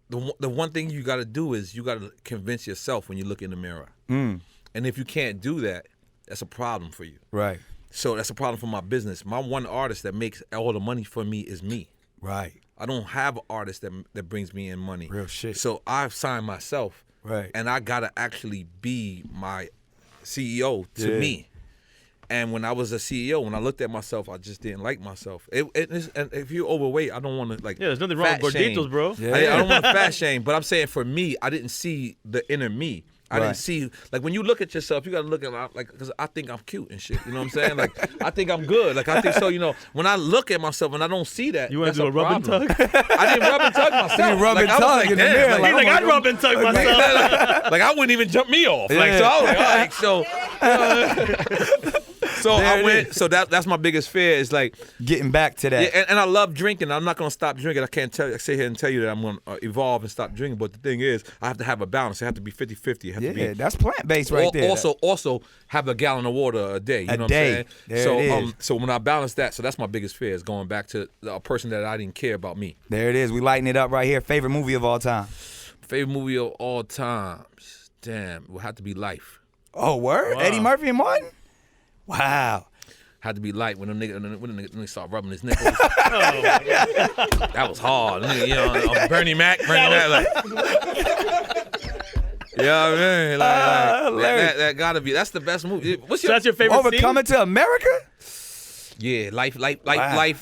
Speaker 2: the one thing you got to do is you got to convince yourself when you look in the mirror. And if you can't do that, that's a problem for you.
Speaker 1: Right.
Speaker 2: So that's a problem for my business. My one artist that makes all the money for me is me.
Speaker 1: Right.
Speaker 2: I don't have an artist that brings me in money.
Speaker 1: Real shit.
Speaker 2: So I've signed myself.
Speaker 1: Right.
Speaker 2: And I gotta actually be my CEO to me. And when I was a CEO, when I looked at myself, I just didn't like myself. And if you're overweight, I don't want to like.
Speaker 3: Yeah, there's nothing wrong with gorditos, bro.
Speaker 1: Yeah.
Speaker 2: I don't want to fat shame, but I'm saying for me, I didn't see the inner me. I didn't see, like, when you look at yourself, you got to look at, like, because I think I'm cute and shit. You know what I'm saying? Like, I think I'm good. Like, I think so, you know, when I look at myself and I don't see that,
Speaker 3: You want
Speaker 2: that's
Speaker 3: to do a rub and
Speaker 2: problem.
Speaker 3: tug?
Speaker 2: I didn't rub and tug myself.
Speaker 1: You rub and
Speaker 2: I was
Speaker 1: tug in the
Speaker 2: damn,
Speaker 1: mirror,
Speaker 3: He's like, I'd rub and tug myself.
Speaker 2: like, I wouldn't even jump me off. Like, so I was like, all right, so. So I went. So that's my biggest fear is like
Speaker 1: getting back to that.
Speaker 2: Yeah, and I love drinking. I'm not gonna stop drinking. I can't sit here and tell you that I'm gonna evolve and stop drinking. But the thing is, I have to have a balance. It have to be 50-50. It have to be,
Speaker 1: that's plant based right there.
Speaker 2: Also have a gallon of water a day. You know what I'm saying?
Speaker 1: There
Speaker 2: So when I balance that, so that's my biggest fear is going back to a person that I didn't care about me.
Speaker 1: There it is. We lighten it up right here. Favorite movie of all time?
Speaker 2: Favorite movie of all times? Damn, it would have to be Life.
Speaker 1: Oh, word?
Speaker 3: Wow.
Speaker 1: Eddie Murphy and Martin? Wow.
Speaker 2: Had to be light when the nigga start rubbing his nipples. That was hard. You know, Bernie Mac, like. Yeah, I mean, like that gotta be. That's the best movie. What's
Speaker 3: So
Speaker 2: your?
Speaker 3: that's your favorite scene?
Speaker 1: Coming to America?
Speaker 2: Yeah, life.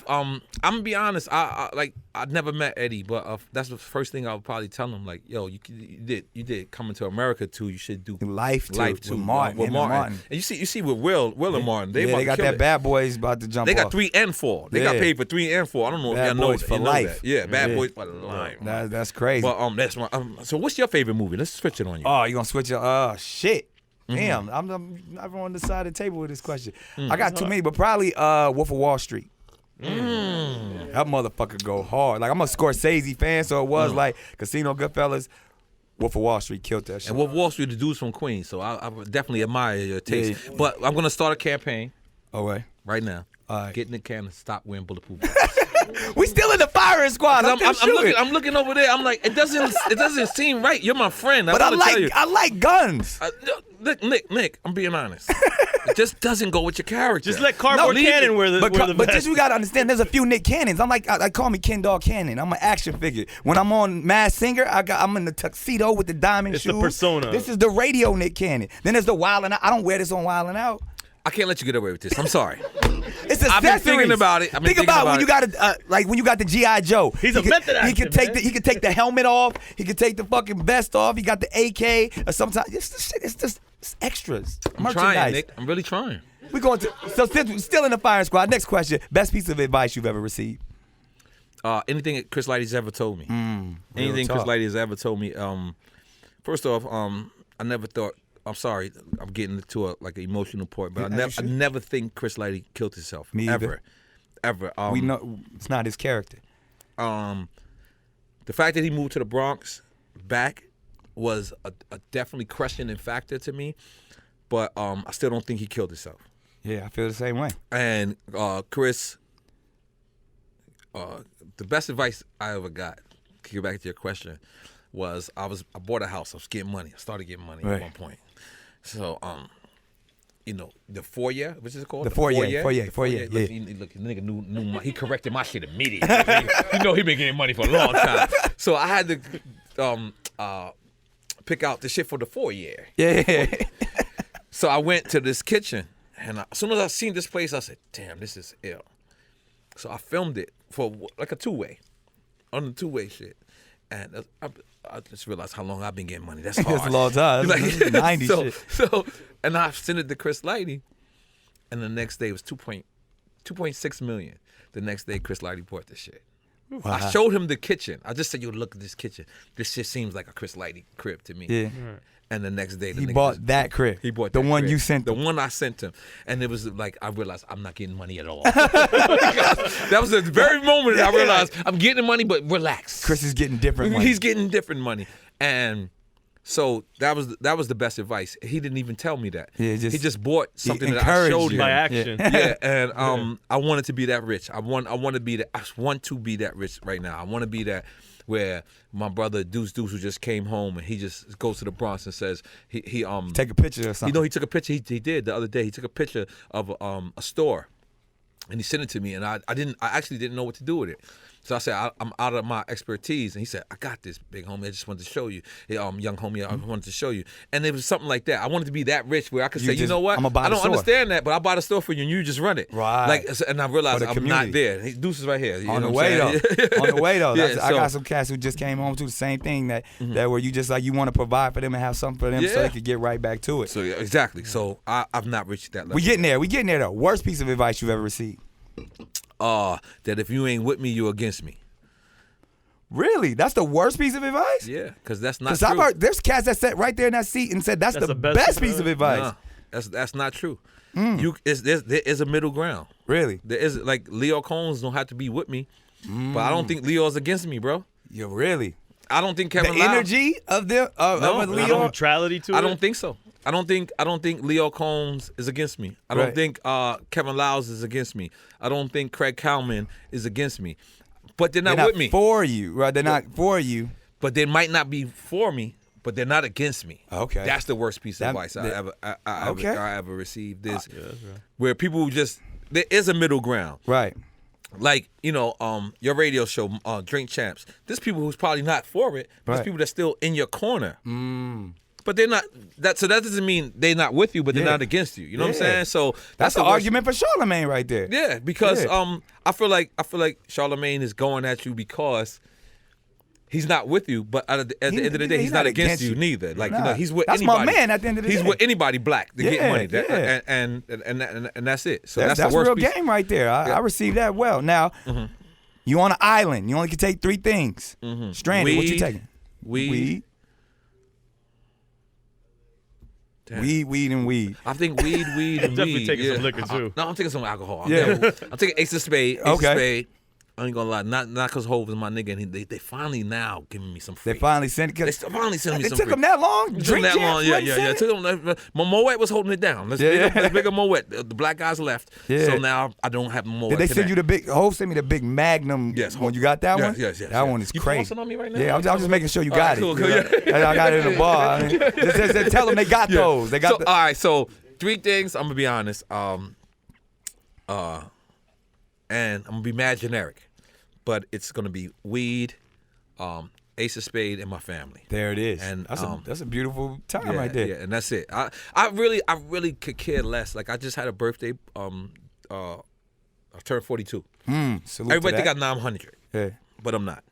Speaker 2: I'm gonna be honest. I never met Eddie, but that's the first thing I would probably tell him. Like, yo, you did Coming to America too. You should do
Speaker 1: Life too.
Speaker 2: Life too.
Speaker 1: With Martin.
Speaker 2: With
Speaker 1: him and
Speaker 2: Martin. And you see with Will and Martin. They
Speaker 1: got
Speaker 2: kill
Speaker 1: that
Speaker 2: it.
Speaker 1: Bad Boys about to jump
Speaker 2: They got
Speaker 1: off.
Speaker 2: 3 and 4. They got paid for 3 and 4. I don't know
Speaker 1: Bad
Speaker 2: if y'all know
Speaker 1: Boys
Speaker 2: that.
Speaker 1: for
Speaker 2: You know
Speaker 1: life.
Speaker 2: that. Yeah, Bad Boys for life.
Speaker 1: That's crazy.
Speaker 2: But that's my. So what's your favorite movie? Let's switch it on you.
Speaker 1: Oh, you gonna switch it? Shit. Damn, I'm on the side of the table with this question. I got too many, but probably Wolf of Wall Street. That motherfucker go hard. Like, I'm a Scorsese fan, so it was like Casino, Goodfellas, Wolf of Wall Street killed that shit.
Speaker 2: And Wolf of Wall Street, the dude's from Queens, so I would definitely admire your taste.
Speaker 1: Yeah.
Speaker 2: But I'm gonna start a campaign
Speaker 1: Okay.
Speaker 2: right now.
Speaker 1: All right.
Speaker 2: Get in the can and stop wearing bulletproof vests.
Speaker 1: We still in the firing squad.
Speaker 2: I'm looking over there. I'm like, it doesn't seem right. You're my friend.
Speaker 1: But I like guns.
Speaker 2: Nick, I'm being honest. It just doesn't go with your character.
Speaker 3: Just let Cardboard Cannon wear the
Speaker 1: But
Speaker 3: vest.
Speaker 1: just you gotta understand, there's a few Nick Cannons. I'm like, I call me Ken Dog Cannon. I'm an action figure. When I'm on Masked Singer, I'm in the tuxedo with the diamond
Speaker 3: It's
Speaker 1: shoes.
Speaker 3: the persona.
Speaker 1: This is the radio Nick Cannon. Then there's the Wildin' Out. I don't wear this on Wildin' Out.
Speaker 2: I can't let you get away with this. I'm sorry.
Speaker 1: It's accessories.
Speaker 2: I've been thinking about it.
Speaker 1: Think about when you got when you got the G.I. Joe.
Speaker 3: He's a method actor,
Speaker 1: He could take the helmet off. He could take the fucking vest off. He got the AK. Or sometimes it's just extras.
Speaker 2: I'm
Speaker 1: merchandise.
Speaker 2: trying, Nick. I'm really trying.
Speaker 1: We going to since we're still in the firing squad. Next question: best piece of advice you've ever received?
Speaker 2: Anything that Chris Lighty's ever told me. Anything
Speaker 1: talk.
Speaker 2: Chris Lighty has ever told me. First off, I never thought. I'm sorry, I'm getting to an emotional point, but I never think Chris Lighty killed himself.
Speaker 1: Me either.
Speaker 2: Ever.
Speaker 1: We know it's not his character.
Speaker 2: The fact that he moved to the Bronx back was a definitely questioning factor to me, but I still don't think he killed himself.
Speaker 1: Yeah, I feel the same way.
Speaker 2: And Chris, the best advice I ever got, to get back to your question, was I bought a house. I was getting money. I started getting money at one point. So, the foyer, what's it called?
Speaker 1: The foyer. Yeah.
Speaker 2: Look, the nigga knew he corrected my shit immediately. He been getting money for a long time. So I had to pick out the shit for the foyer.
Speaker 1: Yeah.
Speaker 2: So I went to this kitchen, and as soon as I seen this place, I said, "Damn, this is ill." So I filmed it for like a 2-way, on the 2-way shit, and I just realized how long I've been getting money. That's hard.
Speaker 1: That's a long time. That's 90s shit.
Speaker 2: So, and I sent it to Chris Lighty, and the next day it was 2.6 million. The next day, Chris Lighty bought the shit. Wow. I showed him the kitchen. I just said, "Yo, look at this kitchen. This shit seems like a Chris Lighty crib to me."
Speaker 1: Yeah.
Speaker 2: And the next day,
Speaker 1: He bought that crib.
Speaker 2: He bought
Speaker 1: the
Speaker 2: that
Speaker 1: one
Speaker 2: crib.
Speaker 1: you sent
Speaker 2: The
Speaker 1: him.
Speaker 2: one I sent him. And it was like, I realized I'm not getting money at all. That was the very moment that I realized I'm getting money, but relax.
Speaker 1: Chris is getting different money.
Speaker 2: He's getting different money. And so that was the best advice. He didn't even tell me that.
Speaker 1: Yeah,
Speaker 2: he just bought something that I
Speaker 1: encouraged
Speaker 2: showed
Speaker 1: you.
Speaker 2: him.
Speaker 3: By action.
Speaker 2: Yeah, and I wanted to be that rich. I want to be that. I want to be that rich right now. I want to be that where my brother Deuce who just came home and he just goes to the Bronx and says he
Speaker 1: take a picture or something.
Speaker 2: he took a picture. He did the other day. He took a picture of a store, and he sent it to me, and I actually didn't know what to do with it. So I said, I'm out of my expertise. And he said, I got this, big homie. I just wanted to show you. Hey, young homie, I wanted to show you. And it was something like that. I wanted to be that rich where I could say, you know what? I don't understand that, but I'll buy the store for you and you just run it.
Speaker 1: Right.
Speaker 2: Like, and I realized I'm not there. Deuce is right here.
Speaker 1: On the way, though. On the way, though. I got some cats who just came home to the same thing that where you just like, you want to provide for them and have something for them so they could get right back to it.
Speaker 2: So, exactly. So, I've not reached that level.
Speaker 1: We getting there, though. Worst piece of advice you've ever received?
Speaker 2: That if you ain't with me, you're against me.
Speaker 1: Really? That's the worst piece of advice?
Speaker 2: Yeah, because that's not
Speaker 1: true.
Speaker 2: true.
Speaker 1: I've heard there's cats that sat right there in that seat and said that's the best piece of advice.
Speaker 2: Nah, that's not true. There is a middle ground.
Speaker 1: Really?
Speaker 2: There is, like, Leo Combs don't have to be with me, but I don't think Leo's against me, bro.
Speaker 1: Yo, really?
Speaker 2: I don't think Kevin
Speaker 1: The
Speaker 2: Lau,
Speaker 1: energy of a Leo?
Speaker 3: Neutrality to it?
Speaker 2: I don't think so. I don't think Leo Combs is against me. I don't think Kevin Liles is against me. I don't think Craig Cowman is against me. But they're not with me.
Speaker 1: For you, right? They're not for you.
Speaker 2: But they might not be for me, but they're not against me.
Speaker 1: Okay.
Speaker 2: That's the worst piece of advice I ever received. Where people there is a middle ground.
Speaker 1: Right.
Speaker 2: Like, your radio show, Drink Champs. There's people who's probably not for it. But there's people that's still in your corner. But they're not. So that doesn't mean they're not with you, but they're not against you. You know what I'm saying? So
Speaker 1: that's the argument for Charlamagne right there.
Speaker 2: Yeah, because I feel like Charlamagne is going at you because he's not with you, but at the end of the day, he's not against you neither. Like he's with
Speaker 1: that's
Speaker 2: anybody.
Speaker 1: That's my man. At the end of the day,
Speaker 2: he's with anybody black to get money. And that's it. So that's the worst
Speaker 1: real
Speaker 2: piece.
Speaker 1: game right there. I received that well. Now you on an island. You only can take 3 things. Stranded. What you taking?
Speaker 2: Weed. Damn.
Speaker 1: Weed, and weed.
Speaker 2: I think weed, and weed.
Speaker 3: Definitely taking some liquor too.
Speaker 2: No, I'm taking some alcohol. I'm taking Ace of Spade. Ace of Spade. I ain't gonna lie, not because Hov is my nigga, and they finally now giving me some free.
Speaker 1: They finally sent it.
Speaker 2: They finally sent me some free.
Speaker 1: It took them that long?
Speaker 2: It took that long, yeah. It took them. Moet was holding it down. Let's big up Moet. The black guys left, so now I don't have Moet.
Speaker 1: Did they send you the big? Hov sent me the big Magnum.
Speaker 2: Yes.
Speaker 1: When you got that one?
Speaker 2: Yes.
Speaker 1: That one is crazy.
Speaker 2: You on me right now?
Speaker 1: Yeah, I'm just making sure you got it.
Speaker 2: Cool.
Speaker 1: I got it in the bar. I mean, just tell them they got those. They got.
Speaker 2: All right, so 3 things. I'm gonna be honest. And I'm gonna be mad generic. But it's gonna be weed, Ace of Spade, and my family.
Speaker 1: There it is.
Speaker 2: And
Speaker 1: that's a beautifal time right there.
Speaker 2: Yeah, and that's it. I really could care less. Like I just had a birthday. I turned 42. Everybody think I'm 900. Yeah, but I'm not.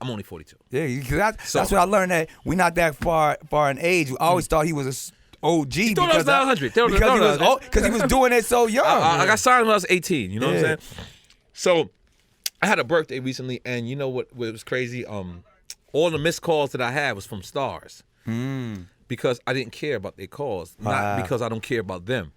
Speaker 2: I'm only 42.
Speaker 1: Yeah, that's what I learned, that we're not that far in age. I always thought he was a OG
Speaker 2: because I was 900.
Speaker 1: Because he was doing it so young.
Speaker 2: I got signed when I was 18. You know what I'm saying? So I had a birthday recently, and you know what was crazy? All the missed calls that I had was from stars. Because I didn't care about their calls. Not because I don't care about them.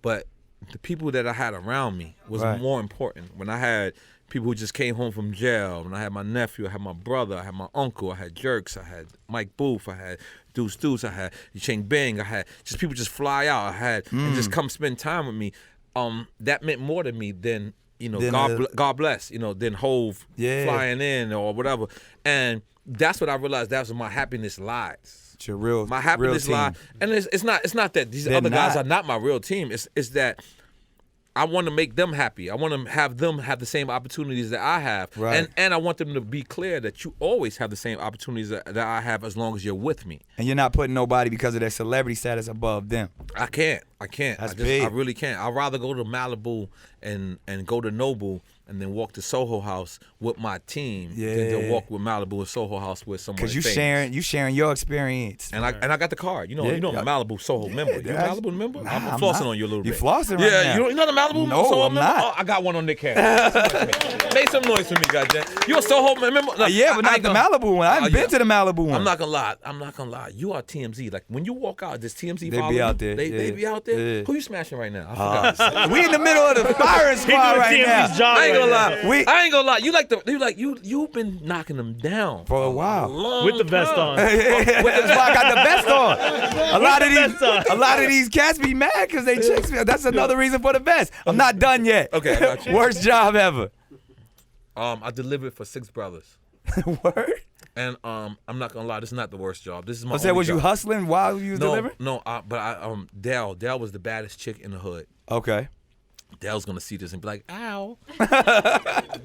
Speaker 2: But the people that I had around me was more important. When I had people who just came home from jail, when I had my nephew, I had my brother, I had my uncle, I had Jerks, I had Mike Booth, I had Deuce, I had Ching Bing, I had just people just fly out, I had and just come spend time with me. That meant more to me than God bless, then Hov flying in or whatever. And that's what I realized, that's where my happiness lies.
Speaker 1: It's your
Speaker 2: my happiness lies. And it's not that these other guys are not my real team. It's that I want to make them happy. I want to have them have the same opportunities that I have.
Speaker 1: Right.
Speaker 2: And I want them to be clear that you always have the same opportunities that I have as long as you're with me.
Speaker 1: And you're not putting nobody because of their celebrity status above them.
Speaker 2: I can't.
Speaker 1: That's big.
Speaker 2: I really can't. I'd rather go to Malibu and go to Noble and then walk to Soho House with my team than to walk with Malibu and Soho House with someone.
Speaker 1: Because you sharing your experience.
Speaker 2: And I got the card. I'm a Malibu Soho member. You a Malibu member?
Speaker 1: Nah,
Speaker 2: I'm flossing on you a little bit.
Speaker 1: You flossing right now.
Speaker 2: You're not a Malibu
Speaker 1: No,
Speaker 2: Soho
Speaker 1: I'm
Speaker 2: member?
Speaker 1: not.
Speaker 2: Oh, I got one on Nick Cannon. Make some noise for me, goddamn. You a Soho member? No,
Speaker 1: but not the Malibu one. I haven't been to the Malibu one.
Speaker 2: I'm not gonna lie. You are TMZ. Like when you walk out, does TMZ
Speaker 1: They
Speaker 2: follow
Speaker 1: be out
Speaker 2: you?
Speaker 1: there.
Speaker 2: They be out there?
Speaker 1: Yeah.
Speaker 2: Who you smashing right now? I forgot.
Speaker 1: We in the middle of the firing squad right now.
Speaker 2: I ain't gonna lie. I ain't gonna lie. You've been knocking them down
Speaker 1: for a while
Speaker 3: with the vest on.
Speaker 1: That's why I got the vest on. A lot of these cats be mad because they chase me. That's another reason for the vest. I'm not done yet.
Speaker 2: Okay, I got you.
Speaker 1: Worst job ever.
Speaker 2: I delivered for 6 brothers.
Speaker 1: Word.
Speaker 2: And I'm not gonna lie, this is not the worst job. This is my.
Speaker 1: Was you hustling while you was delivering?
Speaker 2: No. But Dell was the baddest chick in the hood.
Speaker 1: Okay.
Speaker 2: Dell's gonna see this and be like, ow.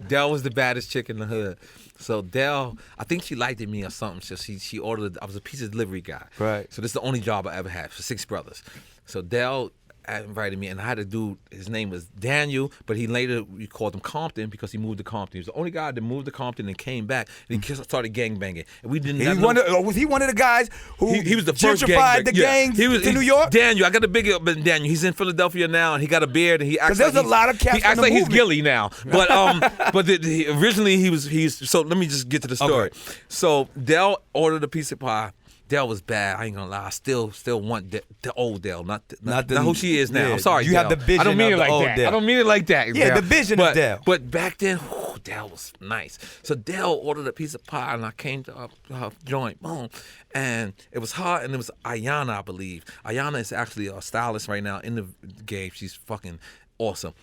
Speaker 2: Dell was the baddest chick in the hood. So Dell, I think she liked me or something. So she ordered, I was a pizza delivery guy.
Speaker 1: Right.
Speaker 2: So this is the only job I ever had for 6 brothers. So Dell invited me, and I had a dude, his name was Daniel, but we called him Compton because he moved to Compton. He was the only guy that moved to Compton and came back, and he started gangbanging. And we didn't
Speaker 1: was he one of the guys who
Speaker 2: he was the first
Speaker 1: gentrified the gangs in New York?
Speaker 2: Daniel, I got a big up in Daniel. He's in Philadelphia now, and he got a beard, and he acts like
Speaker 1: there's a lot of cats.
Speaker 2: He acts like he's Gilly now, but originally he's. So let me just get to the story. Okay. So Dell ordered a piece of pie. Dell was bad. I ain't gonna lie. I still want the old Dell, not who she is now.
Speaker 1: Yeah,
Speaker 2: I'm sorry,
Speaker 1: you
Speaker 2: Dell.
Speaker 1: have the vision.
Speaker 2: I don't mean
Speaker 1: of
Speaker 2: it like
Speaker 1: old
Speaker 2: that.
Speaker 1: Dell.
Speaker 2: I don't mean it like that.
Speaker 1: Yeah,
Speaker 2: Dell.
Speaker 1: the vision of Dell.
Speaker 2: But back then, Dell was nice. So Dell ordered a piece of pie, and I came to her joint, boom, and it was her, and it was Ayana, I believe. Ayana is actually a stylist right now in the game. She's fucking awesome.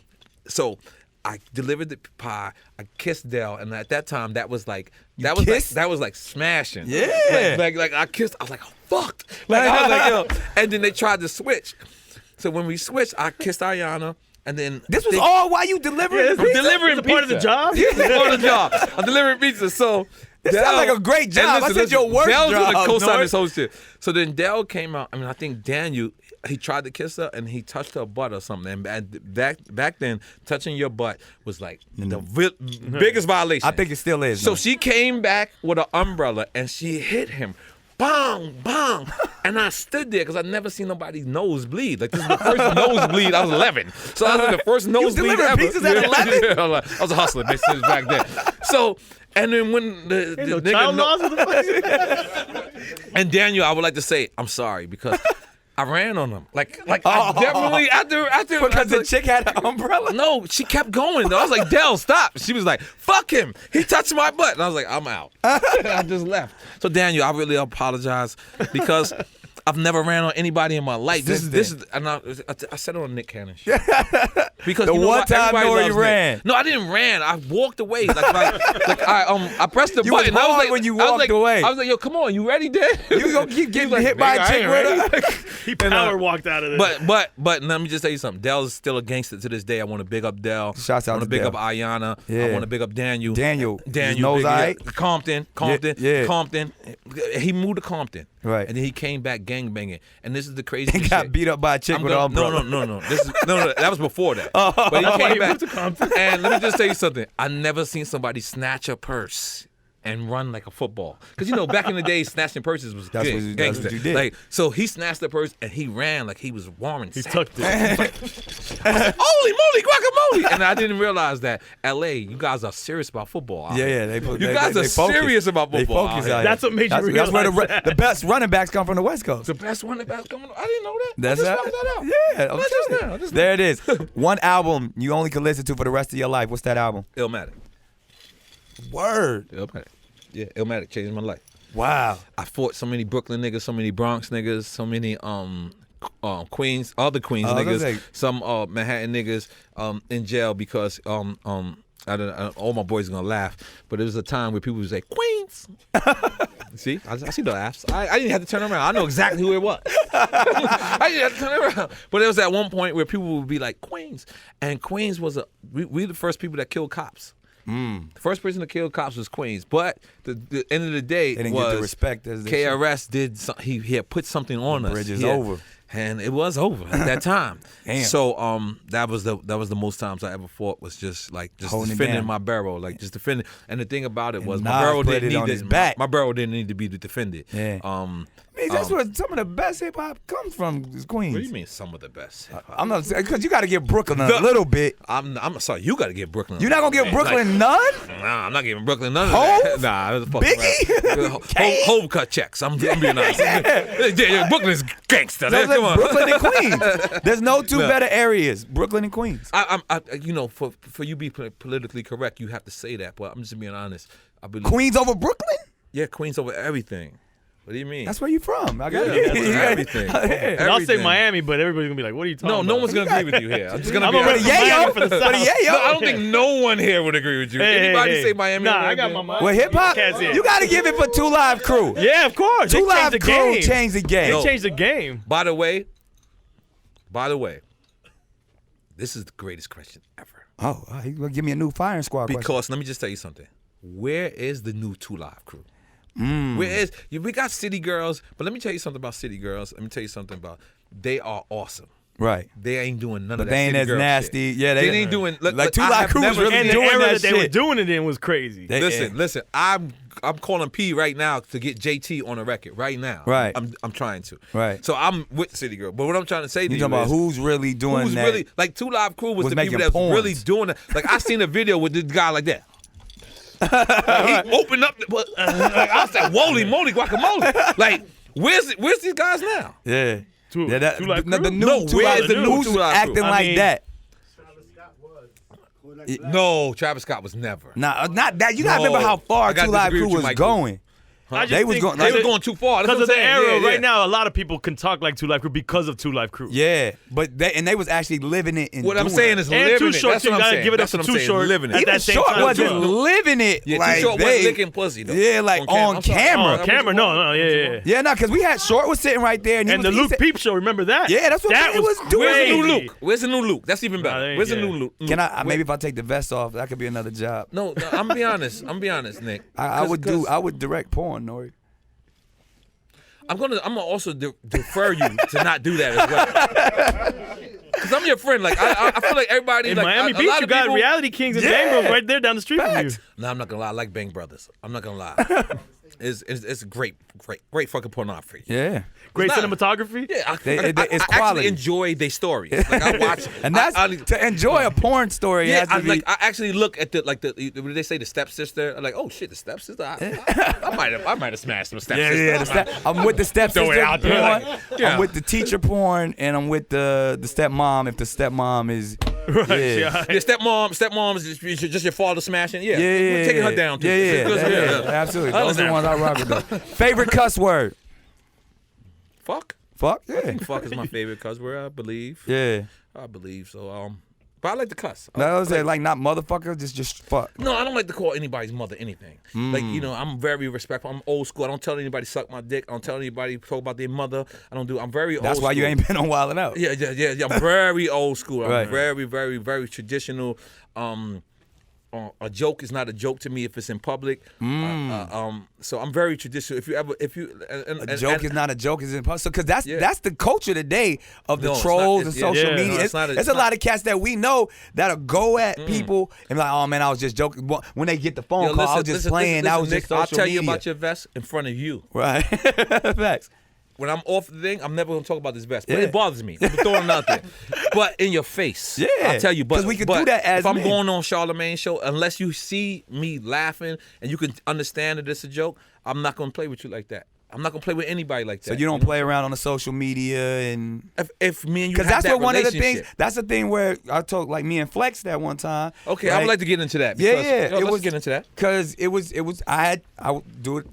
Speaker 2: So I delivered the pie. I kissed Dell, and at that time, that was like smashing.
Speaker 1: Yeah,
Speaker 2: like I kissed. I was like, oh, fuck. Like I was like, yo. And then they tried to switch. So when we switched, I kissed Ayana, and then
Speaker 1: this was all while you delivering.
Speaker 3: I'm delivering part of the job.
Speaker 2: Part of the job. I'm delivering pizza. So
Speaker 1: this sounds like a great job. I said your worst
Speaker 2: Dell's
Speaker 1: job.
Speaker 2: Dell's gonna co-sign this whole shit. So then Dell came out. I mean, I think Daniel. He tried to kiss her and he touched her butt or something. And back then, touching your butt was like the biggest violation.
Speaker 1: I think it still is.
Speaker 2: So she came back with an umbrella and she hit him. Bang, bang. And I stood there because I'd never seen nobody's nose bleed. Like, this is the first nosebleed. I was 11. So I was the first nosebleed ever.
Speaker 1: You delivering pizzas at 11?
Speaker 2: I was a hustler, bitch, back then. So, and then when the nigga...
Speaker 3: Child laws of the
Speaker 2: And Daniel, I would like to say, I'm sorry because... I ran on him. Like I definitely after
Speaker 1: because the chick had an umbrella.
Speaker 2: No, she kept going though. I was like, Dell, stop. She was like, fuck him. He touched my butt. And I was like, I'm out. I just left. So Daniel, I really apologize because I've never ran on anybody in my life. This is and I said it on Nick Cannon shit. Because
Speaker 1: the one time N.O.R.E ran.
Speaker 2: No, I didn't ran. I walked away. I pressed the button.
Speaker 1: Was
Speaker 2: I was like,
Speaker 1: when you walked away.
Speaker 2: I was like, yo, come on, you ready, Dad?
Speaker 1: You gonna keep getting hit by a chick with her?
Speaker 3: He power walked out of there.
Speaker 2: But let me just tell you something. Dell's still a gangster to this day. I want to big up Dell.
Speaker 1: Shouts out
Speaker 2: I want to big up Ayana.
Speaker 1: Yeah.
Speaker 2: I want to big up Daniel.
Speaker 1: Daniel.
Speaker 2: Nose Compton.
Speaker 1: Yeah.
Speaker 2: Compton. He moved to Compton.
Speaker 1: Right.
Speaker 2: And then he came back gangbanging. And this is the crazy shit.
Speaker 1: He got beat up by a chick with an umbrella.
Speaker 2: No. That was before that. But he came back. And let me just tell you something. I never seen somebody snatch a purse and run like a football. Because, back in the day, snatching purses was gangster.
Speaker 1: That's what you did.
Speaker 2: So he snatched the purse and he ran like he was Warren Sapp.
Speaker 3: He tucked it.
Speaker 2: Holy moly, guacamole! And I didn't realize that L.A., you guys are serious about football.
Speaker 1: Yeah.
Speaker 2: You guys are serious about football.
Speaker 1: They focus
Speaker 3: That's what made you realize
Speaker 1: that's where the best running backs come from the West Coast.
Speaker 2: The best running backs coming. I didn't know that.
Speaker 1: That's
Speaker 2: I just found that out.
Speaker 1: Yeah, I'm telling you. There it is. One album you only can listen to for the rest of your life. What's that album?
Speaker 2: Illmatic.
Speaker 1: Word.
Speaker 2: Illmatic. Yeah, Illmatic changed my life.
Speaker 1: Wow.
Speaker 2: I fought so many Brooklyn niggas, so many Bronx niggas, so many Queens, other Queens niggas, some Manhattan niggas in jail because I don't, all my boys are gonna laugh, but it was a time where people would say Queens. See, I see the laughs. I didn't have to turn around. I know exactly who it was. I didn't have to turn around. But it was at one point where people would be like Queens, and Queens was we the first people that killed cops. The first person to kill cops was Queens, but the end of the day
Speaker 1: they didn't
Speaker 2: was
Speaker 1: get the respect as they
Speaker 2: KRS did. He had put something on us.
Speaker 1: Bridge is over,
Speaker 2: and it was over at that time.
Speaker 1: Damn.
Speaker 2: So that was the most times I ever fought was just defending my barrel, just defending. And the thing about it was my barrel didn't need my barrel didn't need to be defended.
Speaker 1: Yeah. I mean, that's where some of the best hip hop comes from, is Queens.
Speaker 2: What do you mean some of the best hip hop?
Speaker 1: I'm not saying, because you got to give Brooklyn a little bit.
Speaker 2: I'm sorry, you got to give Brooklyn.
Speaker 1: You're not gonna give Brooklyn none?
Speaker 2: Nah, I'm not giving Brooklyn none of
Speaker 1: Hov?
Speaker 2: that. Nah, that's
Speaker 1: Biggie?
Speaker 2: Hov cut checks. I'm being honest. Yeah, Brooklyn is gangster. Come on.
Speaker 1: Brooklyn and Queens. There's no two better areas. Brooklyn and Queens.
Speaker 2: For you be politically correct, you have to say that. But I'm just being honest. I believe
Speaker 1: Queens over Brooklyn?
Speaker 2: Yeah, Queens over everything. What do you mean?
Speaker 1: That's where you from. I got
Speaker 2: everything.
Speaker 3: And I'll say Miami, but everybody's gonna be like, "What are you talking about?"
Speaker 2: No one's gonna agree with you here. I'm just gonna
Speaker 3: I'm
Speaker 2: be
Speaker 3: already
Speaker 1: Yayo
Speaker 3: for the South.
Speaker 2: No, I don't think no one here would agree with you. Anybody say Miami?
Speaker 3: Nah, I got my mind.
Speaker 1: Well, hip hop,
Speaker 3: Cats in.
Speaker 1: you got to give it for 2 Live Crew.
Speaker 3: Yeah, of course.
Speaker 1: 2 Live Crew changed the game.
Speaker 3: They changed the game.
Speaker 2: By the way, This is the greatest question ever.
Speaker 1: Oh, he's gonna give me a new firing squad question.
Speaker 2: Because let me just tell you something. Where is the new 2 Live crew? We got City Girls, but let me tell you something about City Girls. Let me tell you something about they are awesome.
Speaker 1: Right.
Speaker 2: They ain't doing none of that.
Speaker 1: But they ain't
Speaker 2: City
Speaker 1: as
Speaker 2: girl
Speaker 1: nasty.
Speaker 2: Shit.
Speaker 1: Yeah,
Speaker 2: they ain't doing
Speaker 1: like 2 Live Crew was really
Speaker 3: And the
Speaker 1: doing
Speaker 3: era
Speaker 1: that
Speaker 3: they were
Speaker 1: shit.
Speaker 3: doing it in was crazy.
Speaker 2: Listen. I'm calling P right now to get JT on the record right now.
Speaker 1: Right.
Speaker 2: I'm trying to.
Speaker 1: Right.
Speaker 2: So I'm with City Girl, but what I'm trying to say to
Speaker 1: You
Speaker 2: you
Speaker 1: talking about
Speaker 2: is,
Speaker 1: who's really doing
Speaker 2: who's
Speaker 1: that?
Speaker 2: really like 2 Live Crew was the
Speaker 1: making
Speaker 2: people that's
Speaker 1: porns.
Speaker 2: really doing it. Like I seen a video with this guy like that. He opened up. I said, "Holy moly, guacamole!" Like, where's these guys now?
Speaker 1: Yeah.
Speaker 3: Two
Speaker 1: that,
Speaker 3: Live
Speaker 1: the
Speaker 3: Crew?
Speaker 1: new
Speaker 2: No,
Speaker 1: 2
Speaker 2: where's
Speaker 1: Live
Speaker 2: the
Speaker 1: Crew
Speaker 2: new
Speaker 1: who's
Speaker 2: 2 Live
Speaker 1: acting
Speaker 2: Crew?
Speaker 1: like
Speaker 3: mean-
Speaker 1: that?
Speaker 2: No, Travis Scott was never.
Speaker 1: Nah, not that. You gotta
Speaker 2: No.
Speaker 1: remember how far
Speaker 2: I gotta
Speaker 1: 2 Live
Speaker 2: disagree
Speaker 1: Crew
Speaker 2: with you,
Speaker 1: was
Speaker 2: Michael.
Speaker 1: going.
Speaker 3: I just
Speaker 1: They was
Speaker 3: think
Speaker 1: going-
Speaker 2: They were going too far. That's
Speaker 3: Because
Speaker 2: what
Speaker 3: of
Speaker 2: I'm
Speaker 3: the
Speaker 2: saying.
Speaker 3: era,
Speaker 2: Yeah,
Speaker 3: right
Speaker 2: yeah.
Speaker 3: now, a lot of people can talk like 2 Live Crew because of 2 Live Crew.
Speaker 1: Yeah, but they was actually living it. And
Speaker 2: What I'm
Speaker 1: doing
Speaker 2: saying
Speaker 1: it.
Speaker 2: is
Speaker 3: And
Speaker 2: living
Speaker 3: Too
Speaker 2: it.
Speaker 3: Short,
Speaker 2: That's
Speaker 3: you
Speaker 2: what I'm
Speaker 3: gotta
Speaker 2: saying.
Speaker 3: give it up
Speaker 2: That's
Speaker 3: to
Speaker 2: what
Speaker 3: Too
Speaker 2: I'm saying.
Speaker 3: Short.
Speaker 2: Living it.
Speaker 3: At
Speaker 1: Even
Speaker 3: that same
Speaker 1: Short
Speaker 3: time,
Speaker 1: wasn't
Speaker 3: too.
Speaker 1: living it.
Speaker 2: Yeah,
Speaker 1: like
Speaker 2: Too Short
Speaker 1: they,
Speaker 2: wasn't licking pussy though.
Speaker 1: Yeah, like on
Speaker 2: I'm sorry.
Speaker 1: camera.
Speaker 3: Oh, camera, no, yeah.
Speaker 1: Yeah, no, because we had Short was sitting right there, and he
Speaker 3: And
Speaker 1: was,
Speaker 3: the
Speaker 1: he
Speaker 3: Luke
Speaker 1: said-
Speaker 3: Peep Show, remember that?
Speaker 1: Yeah, that's what
Speaker 3: that
Speaker 1: he was doing.
Speaker 2: Where's the new
Speaker 3: crazy.
Speaker 2: Luke? Where's the new Luke? That's even better.
Speaker 3: Nah,
Speaker 2: Where's the
Speaker 3: yeah.
Speaker 2: new Luke?
Speaker 1: Can I maybe if I take the vest off, that could be another job.
Speaker 2: No, I'm be honest. Nick.
Speaker 1: I would direct porn, N.O.R.E.
Speaker 2: I'm gonna also defer you to not do that as well. Because I'm your friend. Like I feel like everybody
Speaker 3: In
Speaker 2: like
Speaker 3: Miami
Speaker 2: a
Speaker 3: Beach,
Speaker 2: lot
Speaker 3: you
Speaker 2: of
Speaker 3: got
Speaker 2: people,
Speaker 3: Reality Kings and
Speaker 1: Yeah.
Speaker 3: Bang Bros right there down the street
Speaker 1: Facts.
Speaker 3: from you.
Speaker 2: No, I'm not gonna lie. I like Bang Brothers. I'm not gonna lie. It's great fucking pornography.
Speaker 1: Yeah.
Speaker 3: Great
Speaker 2: It's not-
Speaker 3: cinematography.
Speaker 2: Yeah,
Speaker 1: It's
Speaker 2: I
Speaker 1: quality.
Speaker 2: actually enjoy their stories. Like I watch,
Speaker 1: And that's to enjoy a porn story.
Speaker 2: yeah.
Speaker 1: Has to be,
Speaker 2: I actually look at when they say the stepsister. I'm like, oh shit, the stepsister. I might have smashed some stepsister.
Speaker 1: I'm with the stepsister
Speaker 2: Throw it out there,
Speaker 1: porn.
Speaker 2: like, yeah.
Speaker 1: I'm with the teacher porn, and I'm with the stepmom. If the stepmom is
Speaker 3: Right.
Speaker 1: yeah.
Speaker 2: Yeah, stepmom is just your father smashing. Yeah,
Speaker 1: Yeah,
Speaker 2: we're taking her down too.
Speaker 1: Yeah, absolutely.
Speaker 2: I
Speaker 1: Those are the
Speaker 2: understand.
Speaker 1: ones I rock with. Though. Favorite cuss word?
Speaker 2: Fuck.
Speaker 1: Fuck yeah.
Speaker 2: Fuck is my favorite cuss word, I believe.
Speaker 1: Yeah.
Speaker 2: I believe so. But I like to cuss.
Speaker 1: No, I was saying like not motherfucker, just fuck.
Speaker 2: No, I don't like to call anybody's mother anything. Like, I'm very respectful. I'm old school. I don't tell anybody suck my dick. I don't tell anybody talk about their mother. I'm very old school.
Speaker 1: That's why you ain't been on Wild 'N Out.
Speaker 2: Yeah. I'm very old school. I'm
Speaker 1: Right.
Speaker 2: very, very, very traditional. A joke is not a joke to me if it's in public. So I'm very traditional.
Speaker 1: A joke is not a joke, is impossible. Because that's the culture today of the
Speaker 2: No, it's
Speaker 1: trolls
Speaker 2: not.
Speaker 1: and
Speaker 2: Yeah,
Speaker 1: social
Speaker 3: yeah,
Speaker 1: media.
Speaker 2: no, it's not a-
Speaker 1: There's
Speaker 2: it's
Speaker 1: a
Speaker 2: not-
Speaker 1: lot of cats that we know that'll go at people and be like, oh man, I was just joking. When they get the phone call, I was just playing. That was
Speaker 2: Nick,
Speaker 1: just social
Speaker 2: I'll tell you
Speaker 1: media.
Speaker 2: about your vest in front of you.
Speaker 1: Right. Facts.
Speaker 2: When I'm off the thing, I'm never gonna talk about this vest. But
Speaker 1: Yeah.
Speaker 2: it bothers me. I'm throwing it out there. But in your face.
Speaker 1: Yeah.
Speaker 2: I'll tell you.
Speaker 1: 'Cause we can do that as
Speaker 2: if I'm
Speaker 1: men.
Speaker 2: going on Charlamagne show, unless you see me laughing and you can understand that it's a joke, I'm not gonna play with you like that. I'm not gonna play with anybody like that.
Speaker 1: So you don't play around on the social media and
Speaker 2: If me and you
Speaker 1: because
Speaker 2: have
Speaker 1: that's
Speaker 2: that
Speaker 1: what one of the things.
Speaker 2: relationship.
Speaker 1: That's the thing where I told like me and Flex that one time.
Speaker 2: Okay, I would like to get into that.
Speaker 1: Yeah,
Speaker 2: Because,
Speaker 1: yeah.
Speaker 2: let's get into that.
Speaker 1: Because it was I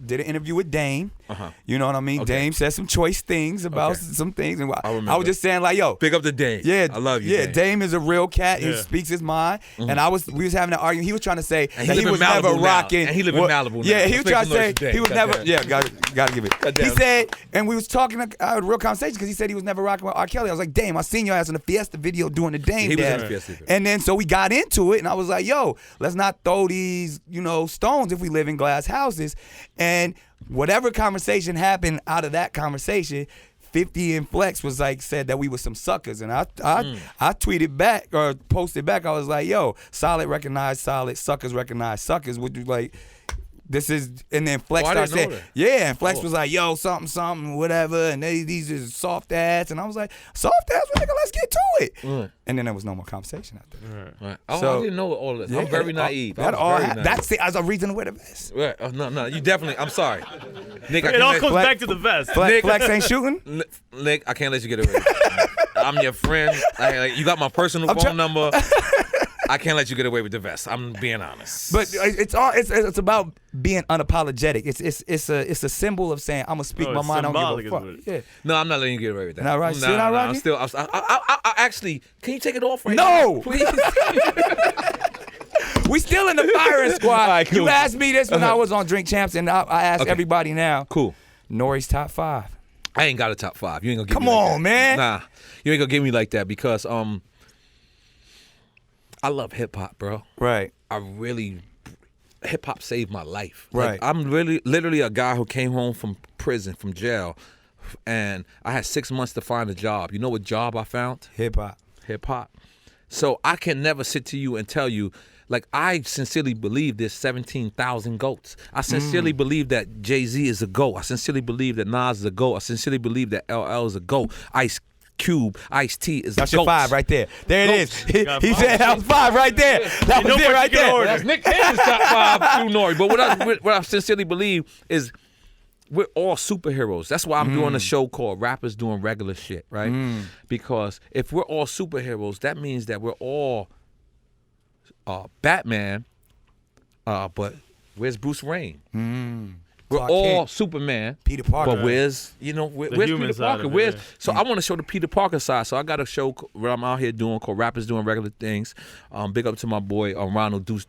Speaker 1: did an interview with Dame.
Speaker 2: Uh-huh.
Speaker 1: You know what I mean?
Speaker 2: Okay.
Speaker 1: Dame said some choice things about
Speaker 2: Okay.
Speaker 1: some things, and I
Speaker 2: remember.
Speaker 1: was just saying like, yo,
Speaker 2: Pick up the Dame.
Speaker 1: yeah,
Speaker 2: I love you.
Speaker 1: Yeah, Dame is a real cat. He
Speaker 3: Yeah.
Speaker 1: speaks his mind. And we was having an argument. He was trying to say
Speaker 2: And he
Speaker 1: that he
Speaker 2: live in
Speaker 1: was never
Speaker 2: Malibu now.
Speaker 1: rocking.
Speaker 2: And he live in Malibu now.
Speaker 1: Yeah, he
Speaker 2: Let's
Speaker 1: was trying to
Speaker 2: make
Speaker 1: say
Speaker 2: some noise
Speaker 1: he was
Speaker 2: today.
Speaker 1: never.
Speaker 2: Goddamn.
Speaker 1: Yeah, gotta give it.
Speaker 2: Goddamn.
Speaker 1: He said, and we was talking a real conversation because he said he was never rocking with R. Kelly. I was like, Dame, I seen your ass in the Fiesta video doing the Dame
Speaker 2: He was in
Speaker 1: dance.
Speaker 2: the Fiesta video.
Speaker 1: And then so we got into it, and I was like, yo, let's not throw these stones if we live in glass houses. And whatever conversation happened out of that conversation, 50 and Flex was like said that we were some suckers, and I tweeted back or posted back. I was like, yo, solid recognize solid, suckers recognize suckers. Would you like? This is, and then Flex
Speaker 2: Oh, I
Speaker 1: started
Speaker 2: didn't know
Speaker 1: saying,
Speaker 2: that.
Speaker 1: yeah, and Flex was like, yo, something, whatever, and these is soft ass, and I was like, soft ass, well, nigga, let's get to it. And then there was no more conversation after that.
Speaker 2: Right. Oh,
Speaker 1: So-
Speaker 2: I didn't know all of this.
Speaker 1: Yeah,
Speaker 2: I'm very naive.
Speaker 1: That
Speaker 2: I'm
Speaker 1: all
Speaker 2: very naive.
Speaker 1: that's it as a reason to wear the vest.
Speaker 2: Right. Oh, no, you definitely. I'm sorry, Nick. I
Speaker 3: It all
Speaker 2: can't
Speaker 3: comes
Speaker 2: let,
Speaker 3: back to the vest.
Speaker 1: Flex ain't shooting.
Speaker 2: Nick, I can't let you get away with it. I'm your friend. You got my personal phone number. I can't let you get away with the vest. I'm being honest.
Speaker 1: But it's about being unapologetic. It's a symbol of saying I'm gonna speak my
Speaker 3: It's
Speaker 1: mind. I don't
Speaker 3: symbolic,
Speaker 1: give a fuck.
Speaker 3: isn't
Speaker 1: Yeah.
Speaker 2: no, I'm not letting you get away with that.
Speaker 1: Not right.
Speaker 2: No,
Speaker 1: Still not right,
Speaker 2: I'm
Speaker 1: Nick?
Speaker 2: still. I actually. Can you take it off right
Speaker 1: No!
Speaker 2: now? Please.
Speaker 1: We still in the firing squad.
Speaker 2: All right, cool.
Speaker 1: You asked me this when I was on Drink Champs, and I asked
Speaker 2: Okay.
Speaker 1: everybody now.
Speaker 2: Cool.
Speaker 1: N.O.R.E's top 5.
Speaker 2: I ain't got a top 5. You ain't gonna give
Speaker 1: Come
Speaker 2: me like
Speaker 1: on,
Speaker 2: that.
Speaker 1: man.
Speaker 2: Nah, you ain't gonna give me like that because I love hip hop, bro.
Speaker 1: Right.
Speaker 2: Hip hop saved my life.
Speaker 1: Right.
Speaker 2: Like, I'm literally a guy who came home from prison, from jail, and I had 6 months to find a job. You know what job I found?
Speaker 1: Hip hop.
Speaker 2: Hip hop. So I can never sit to you and tell you, like, I sincerely believe there's 17,000 GOATs. I sincerely believe that Jay-Z is a GOAT. I sincerely believe that Nas is a GOAT. I sincerely believe that LL is a GOAT. Ice Cube, Ice-T is
Speaker 1: That's
Speaker 2: a
Speaker 1: your
Speaker 2: GOAT.
Speaker 1: 5 right there. There it is. He said that was 5 right there. That was it right there.
Speaker 2: That's Nick Cannon's top 5 through N.O.R.E. But what I sincerely believe is we're all superheroes. That's why I'm doing a show called Rappers Doing Regular Shit, right? Because if we're all superheroes, that means that we're all Batman, but where's Bruce Wayne? We're
Speaker 1: Clark
Speaker 2: all
Speaker 1: Kent.
Speaker 2: Superman.
Speaker 1: Peter Parker.
Speaker 2: But where's where's
Speaker 3: human
Speaker 2: Peter
Speaker 3: side
Speaker 2: Parker?
Speaker 3: of it,
Speaker 2: Where's
Speaker 3: yeah.
Speaker 2: so I want to show the Peter Parker side. So I got a show where I'm out here doing called Rappers Doing Regular Things. Big up to my boy Ronald Deuce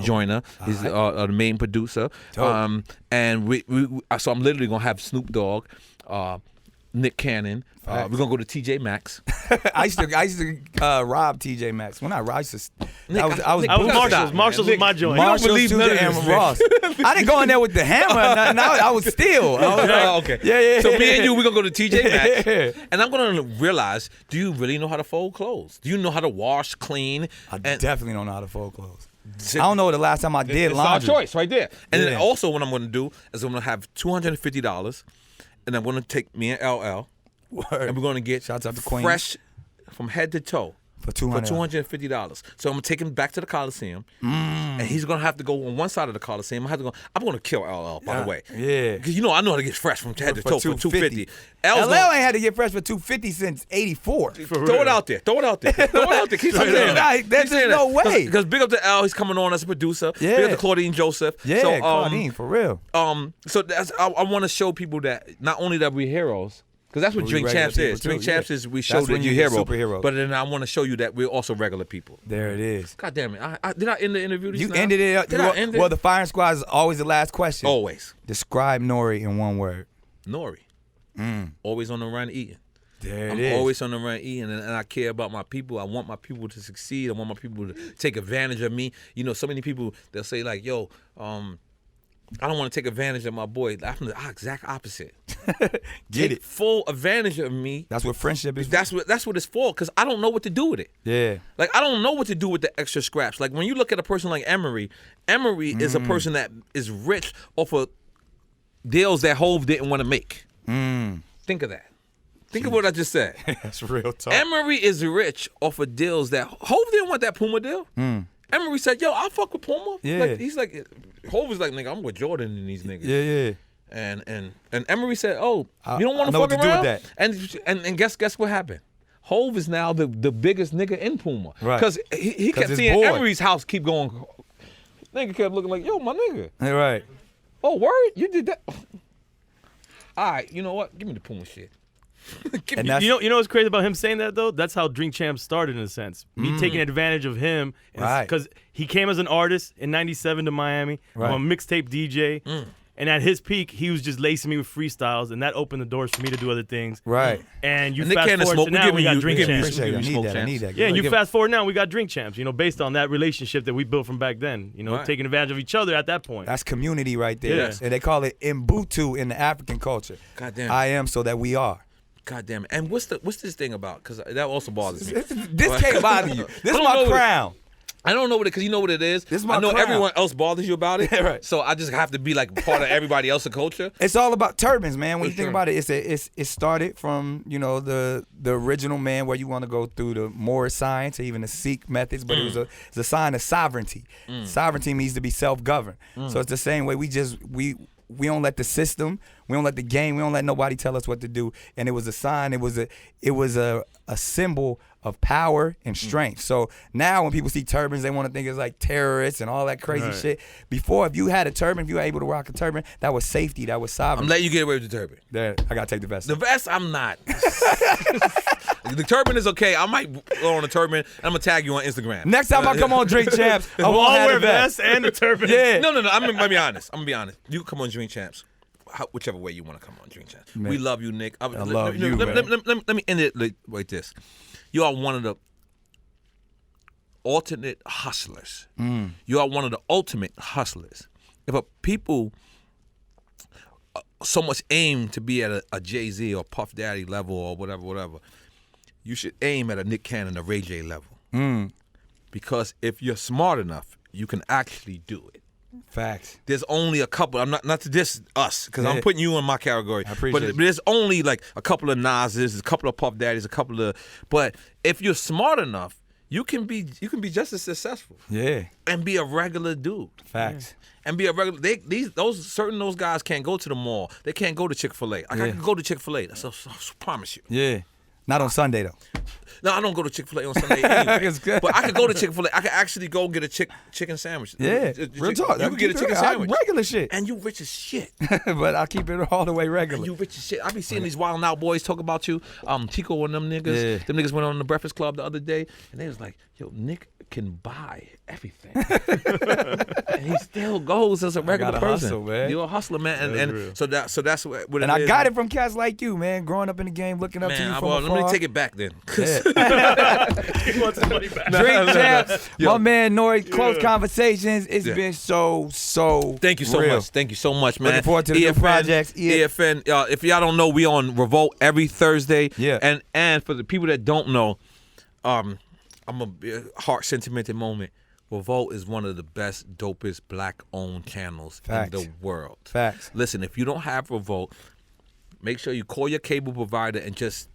Speaker 2: Joyner. He's the main producer.
Speaker 1: Dope.
Speaker 2: And so I'm literally gonna have Snoop Dogg, Nick Cannon. We're gonna go to TJ Maxx.
Speaker 1: I used to rob TJ Maxx. When I used to, I was
Speaker 3: I was
Speaker 1: boosted.
Speaker 3: Marshalls. Marshalls was my joint.
Speaker 1: Marshalls,
Speaker 2: believe none of
Speaker 1: and
Speaker 2: this,
Speaker 1: Ross. I didn't go in there with the hammer or nothing. I was steal. I was like,
Speaker 2: Okay.
Speaker 1: Yeah.
Speaker 2: So me and you, we're gonna go to TJ Maxx,
Speaker 1: Yeah.
Speaker 2: and I'm gonna realize: do you really know how to fold clothes? Do you know how to wash, clean?
Speaker 1: I
Speaker 2: and
Speaker 1: definitely don't know how to fold clothes. I don't know the last time I did
Speaker 2: it's our
Speaker 1: laundry.
Speaker 2: choice right there. And
Speaker 1: Yeah.
Speaker 2: then also, what I'm gonna do is I'm gonna have $250, and I'm gonna take me and LL, and we're gonna get
Speaker 1: Shouts out to Queens.
Speaker 2: fresh from head to toe.
Speaker 1: For $200.
Speaker 2: $250. So I'm gonna take him back to the Coliseum, and he's gonna have to go on one side of the Coliseum. I'm gonna kill LL, by the way.
Speaker 1: Yeah.
Speaker 2: Because I know how to get fresh from head to toe for $250.
Speaker 1: LL ain't had to get fresh for $250 since '84.
Speaker 2: Throw it out there. Throw it out there. Keep saying that.
Speaker 1: There's
Speaker 2: Keep saying
Speaker 1: no
Speaker 2: that.
Speaker 1: way.
Speaker 2: Because big up to Al, he's coming on as a producer.
Speaker 1: Yeah.
Speaker 2: Big up to Claudine Joseph.
Speaker 1: Yeah,
Speaker 2: So,
Speaker 1: Claudine, for real.
Speaker 2: So that's I want to show people that not only that we're heroes, because that's what
Speaker 1: We
Speaker 2: Drink
Speaker 1: regular
Speaker 2: Champs is.
Speaker 1: people
Speaker 2: Drink
Speaker 1: too,
Speaker 2: Champs
Speaker 1: yeah.
Speaker 2: is we
Speaker 1: That's
Speaker 2: show that
Speaker 1: when
Speaker 2: you're
Speaker 1: you get
Speaker 2: hero,
Speaker 1: superheroes.
Speaker 2: but then I want to show you that we're also regular people.
Speaker 1: There it is.
Speaker 2: God damn it! Did I end the interview?
Speaker 1: You
Speaker 2: now?
Speaker 1: ended it up.
Speaker 2: Did I end it?
Speaker 1: Well, the firing squad is always the last question.
Speaker 2: Always.
Speaker 1: Describe N.O.R.E. in one word.
Speaker 2: N.O.R.E. Always on the run eating.
Speaker 1: There
Speaker 2: I'm
Speaker 1: it is.
Speaker 2: always on the run eating, and I care about my people. I want my people to succeed. I want my people to take advantage of me. So many people, they'll say like, yo, I don't want to take advantage of my boy. I'm the exact opposite.
Speaker 1: Get
Speaker 2: Take
Speaker 1: it.
Speaker 2: full advantage of me.
Speaker 1: That's what friendship is.
Speaker 2: That's what it's for, because I don't know what to do with it.
Speaker 1: Yeah.
Speaker 2: Like, I don't know what to do with the extra scraps. Like, when you look at a person like N.O.R.E. is a person that is rich off of deals that Hov didn't want to make. Think of that. Think of what I just said.
Speaker 1: That's real talk.
Speaker 2: N.O.R.E. is rich off of deals that Hov didn't want that Puma deal. N.O.R.E. said, yo, I'll fuck with Puma.
Speaker 1: Yeah.
Speaker 2: Like, he's like, Hov was like, nigga, I'm with Jordan and these niggas.
Speaker 1: Yeah.
Speaker 2: And N.O.R.E. said, oh,
Speaker 1: I-
Speaker 2: you don't want
Speaker 1: I
Speaker 2: to
Speaker 1: know
Speaker 2: fuck
Speaker 1: what to do
Speaker 2: around?
Speaker 1: with that.
Speaker 2: And guess what happened? Hov is now the biggest nigga in Puma.
Speaker 1: Right.
Speaker 2: Because he
Speaker 1: 'Cause
Speaker 2: kept
Speaker 1: his
Speaker 2: seeing
Speaker 1: boy.
Speaker 2: N.O.R.E.'s house keep going. Nigga kept looking like, yo, my nigga.
Speaker 1: You're right.
Speaker 2: Oh, word? You did that? All right, you know what? Give me the Puma shit. Give
Speaker 1: And
Speaker 2: me,
Speaker 1: that's-
Speaker 3: You know what's crazy about him saying that though? That's how Drink Champs started in a sense. Me taking advantage of him,
Speaker 1: Right.
Speaker 3: Because he came as an artist in '97 to Miami.
Speaker 1: Right.
Speaker 3: I'm a mixtape DJ, and at his peak, he was just lacing me with freestyles, and that opened the doors for me to do other things.
Speaker 1: Right.
Speaker 3: And you
Speaker 2: and they
Speaker 3: fast
Speaker 2: can't
Speaker 3: forward
Speaker 2: smoke.
Speaker 3: to
Speaker 2: We
Speaker 3: now,
Speaker 2: give
Speaker 3: we got
Speaker 2: you,
Speaker 3: Drink
Speaker 2: we give you,
Speaker 3: Champs.
Speaker 2: we give you
Speaker 1: I need
Speaker 2: smoke
Speaker 1: that. I
Speaker 2: champs.
Speaker 1: need that.
Speaker 3: Yeah, and you
Speaker 1: Give-
Speaker 3: fast forward now, we got Drink Champs. Based on that relationship that we built from back then.
Speaker 2: Right.
Speaker 3: Taking advantage of each other at that point.
Speaker 1: That's community right there.
Speaker 3: Yeah.
Speaker 1: And they call it Mbutu in the African culture.
Speaker 2: Goddamn.
Speaker 1: I am so that we are.
Speaker 2: God damn it. And what's this thing about? Because that also bothers me.
Speaker 1: This can't bother you. This is
Speaker 2: I don't
Speaker 1: my
Speaker 2: know
Speaker 1: crown.
Speaker 2: I don't know what it, because you know what it is.
Speaker 1: This is my
Speaker 2: I know
Speaker 1: crown.
Speaker 2: everyone else bothers you about it.
Speaker 1: Yeah, right.
Speaker 2: So I just have to be like part of everybody else's culture.
Speaker 1: It's all about turbans, man. When you think
Speaker 2: sure.
Speaker 1: about it, it started from the original man, where you want to go through the Moorish science or even the Sikh methods, but it's a sign of sovereignty. Sovereignty means to be self-governed. So it's the same way we don't let the system, we don't let the game, we don't let nobody tell us what to do. And it was a sign. It was a symbol of power and strength. So now when people see turbans, they want to think it's like terrorists and all that crazy shit. Before, if you had a turban, if you were able to rock a turban, that was safety, that was
Speaker 2: I'm
Speaker 1: sovereignty.
Speaker 2: letting you get away with the turban.
Speaker 1: There, I gotta take the vest.
Speaker 2: The vest, I'm not. The turban is okay. I might go on a turban, and I'm gonna tag you on Instagram.
Speaker 1: Next time I come on Drink Champs, I
Speaker 3: We'll
Speaker 1: won't
Speaker 3: all
Speaker 1: have
Speaker 3: wear
Speaker 1: a vest.
Speaker 3: vests and a turban.
Speaker 1: Yeah.
Speaker 2: No. I'm gonna be honest. You can come on Drink Champs. Whichever way you want to come on Drink Champs.
Speaker 1: Man.
Speaker 2: We love you, Nick.
Speaker 1: I love you,
Speaker 2: let me end it like this. You are one of the alternate hustlers. You are one of the ultimate hustlers. If people so much aim to be at a Jay-Z or Puff Daddy level or whatever, you should aim at a Nick Cannon or Ray J level. Because if you're smart enough, you can actually do it.
Speaker 1: Facts.
Speaker 2: There's only a couple. I'm not to diss us, because I'm putting you in my category.
Speaker 1: I appreciate
Speaker 2: but there's only like a couple of Nas's, a couple of Puff Daddies, but if you're smart enough, you can be just as successful.
Speaker 1: Yeah.
Speaker 2: And be a regular dude.
Speaker 1: Facts.
Speaker 2: And be a regular. Those guys can't go to the mall. They can't go to Chick-fil-A. I can go to Chick-fil-A. I promise you.
Speaker 1: Yeah. Not on Sunday though.
Speaker 2: No, I don't go to Chick-fil-A on Sunday anyway.
Speaker 1: It's good.
Speaker 2: But I could go to Chick-fil-A. I could actually go get a chicken sandwich.
Speaker 1: Yeah, real talk.
Speaker 2: You could get a chicken sandwich.
Speaker 1: Regular shit.
Speaker 2: And you rich as shit.
Speaker 1: But I keep it all the way regular.
Speaker 2: And you rich as shit. I be seeing these Wild 'N Out boys talk about you. Tico and them niggas.
Speaker 1: Yeah.
Speaker 2: Them niggas went on the Breakfast Club the other day, and they was like, yo, Nick can buy everything. And he still goes as a regular
Speaker 1: gotta
Speaker 2: person.
Speaker 1: hustle, man.
Speaker 2: You're a hustler, man. And so that's what it
Speaker 1: and
Speaker 2: is.
Speaker 1: I got it from cats like you, man. Growing up in the game, looking up to you from afar.
Speaker 2: Let me take it back then.
Speaker 3: He wants his money back.
Speaker 1: Drink champs,
Speaker 2: Yo.
Speaker 1: my man N.O.R.E. Close Conversations. It's been so
Speaker 2: Thank you so
Speaker 1: real.
Speaker 2: much. Thank you so much, man.
Speaker 1: Looking forward to the new projects.
Speaker 2: EFN. If y'all don't know, we on Revolt every Thursday.
Speaker 1: Yeah.
Speaker 2: And for the people that don't know, I'm a heart sentimental moment. Revolt is one of the best, dopest black-owned channels in the world.
Speaker 1: Facts.
Speaker 2: Listen, if you don't have Revolt, make sure you call your cable provider and just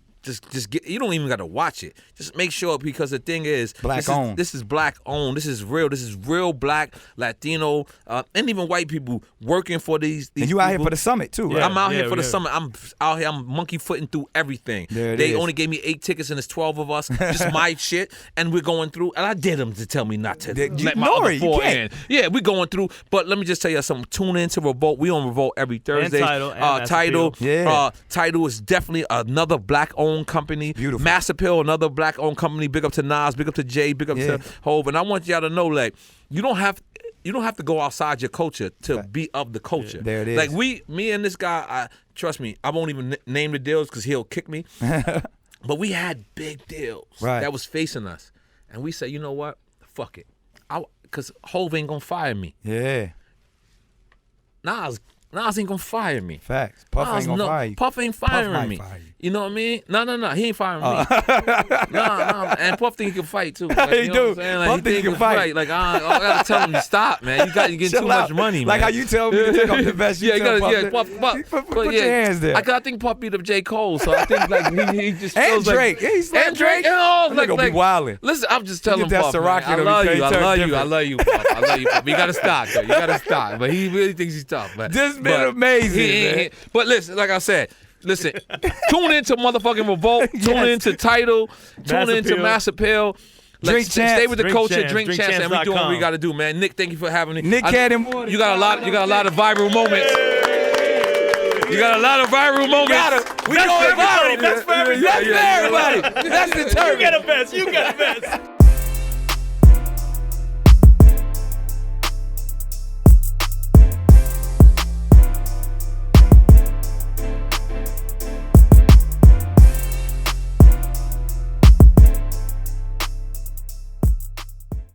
Speaker 2: get. You don't even got to watch it. Just make sure, because the thing is,
Speaker 1: Black-owned.
Speaker 2: This is black-owned. This is real. This is real black, Latino, and even white people working for these
Speaker 1: And you out here
Speaker 2: people.
Speaker 1: for the summit too, right?
Speaker 2: I'm out here for the summer. I'm out here. I'm monkey footing through everything. They only gave me 8 tickets, and it's 12 of us. Just my shit, and we're going through. And I did them to tell me not to let my other 4 in. Yeah, we're going through. But let me just tell you something. Tune in to Revolt. We on Revolt every Thursday.
Speaker 3: And
Speaker 2: Tidal.
Speaker 1: Yeah.
Speaker 2: Tidal is definitely another black-owned company.
Speaker 1: Beautiful.
Speaker 2: Mass Appeal, another black-owned company. Big up to Nas. Big up to Jay. Big up to Hov. And I want y'all to know, like, you don't have to go outside your culture to be of the culture.
Speaker 1: There it is.
Speaker 2: Like me and this guy, trust me, I won't even name the deals because he'll kick me. But we had big deals that was facing us, and we said, you know what? Fuck it, because Hov ain't gonna fire me.
Speaker 1: Yeah.
Speaker 2: Nas ain't gonna fire me.
Speaker 1: Facts. Puff ain't gonna fire you.
Speaker 2: Puff ain't firing
Speaker 1: might
Speaker 2: me.
Speaker 1: fire you.
Speaker 2: You know what I mean? No, he ain't firing me. No, and Puff think he can fight too. Like,
Speaker 1: He
Speaker 2: you know
Speaker 1: do.
Speaker 2: what I'm saying? Like,
Speaker 1: Puff think he can fight.
Speaker 2: Like I gotta tell him to stop, man. You getting too much money, man.
Speaker 1: Like how you tell me to take off the vest. You tell Puff, put your hands there.
Speaker 2: I think Puff beat up J. Cole, so I think like he just
Speaker 1: and
Speaker 2: feels
Speaker 1: Drake.
Speaker 2: like,
Speaker 1: He's
Speaker 2: and Drake, and all
Speaker 1: like be wilding.
Speaker 2: Listen, I'm just telling
Speaker 1: that
Speaker 2: Puff, man,
Speaker 1: Ciroc
Speaker 2: I
Speaker 1: in him,
Speaker 2: love
Speaker 1: he
Speaker 2: you, I
Speaker 1: can't
Speaker 2: love
Speaker 1: turn
Speaker 2: you, I love you, Puff. I love you, Puff. You gotta stop, though. You gotta stop. But he really thinks he's tough. But
Speaker 1: This been amazing, man.
Speaker 2: But listen, like I said. Listen, tune into motherfucking Revolt. Tune into Tidal. Tune into Mass Appeal.
Speaker 1: Drink Champs.
Speaker 2: Stay with the culture.
Speaker 3: Champs.
Speaker 2: Drink Champs, and we doing what we got to do, man. Nick, thank you for having me.
Speaker 1: Nick Cannon.
Speaker 2: You got a lot of viral moments. You got a lot of viral moments.
Speaker 1: We going viral.
Speaker 3: That's for everybody.
Speaker 1: That's for everybody. That's the term.
Speaker 3: You get a vest.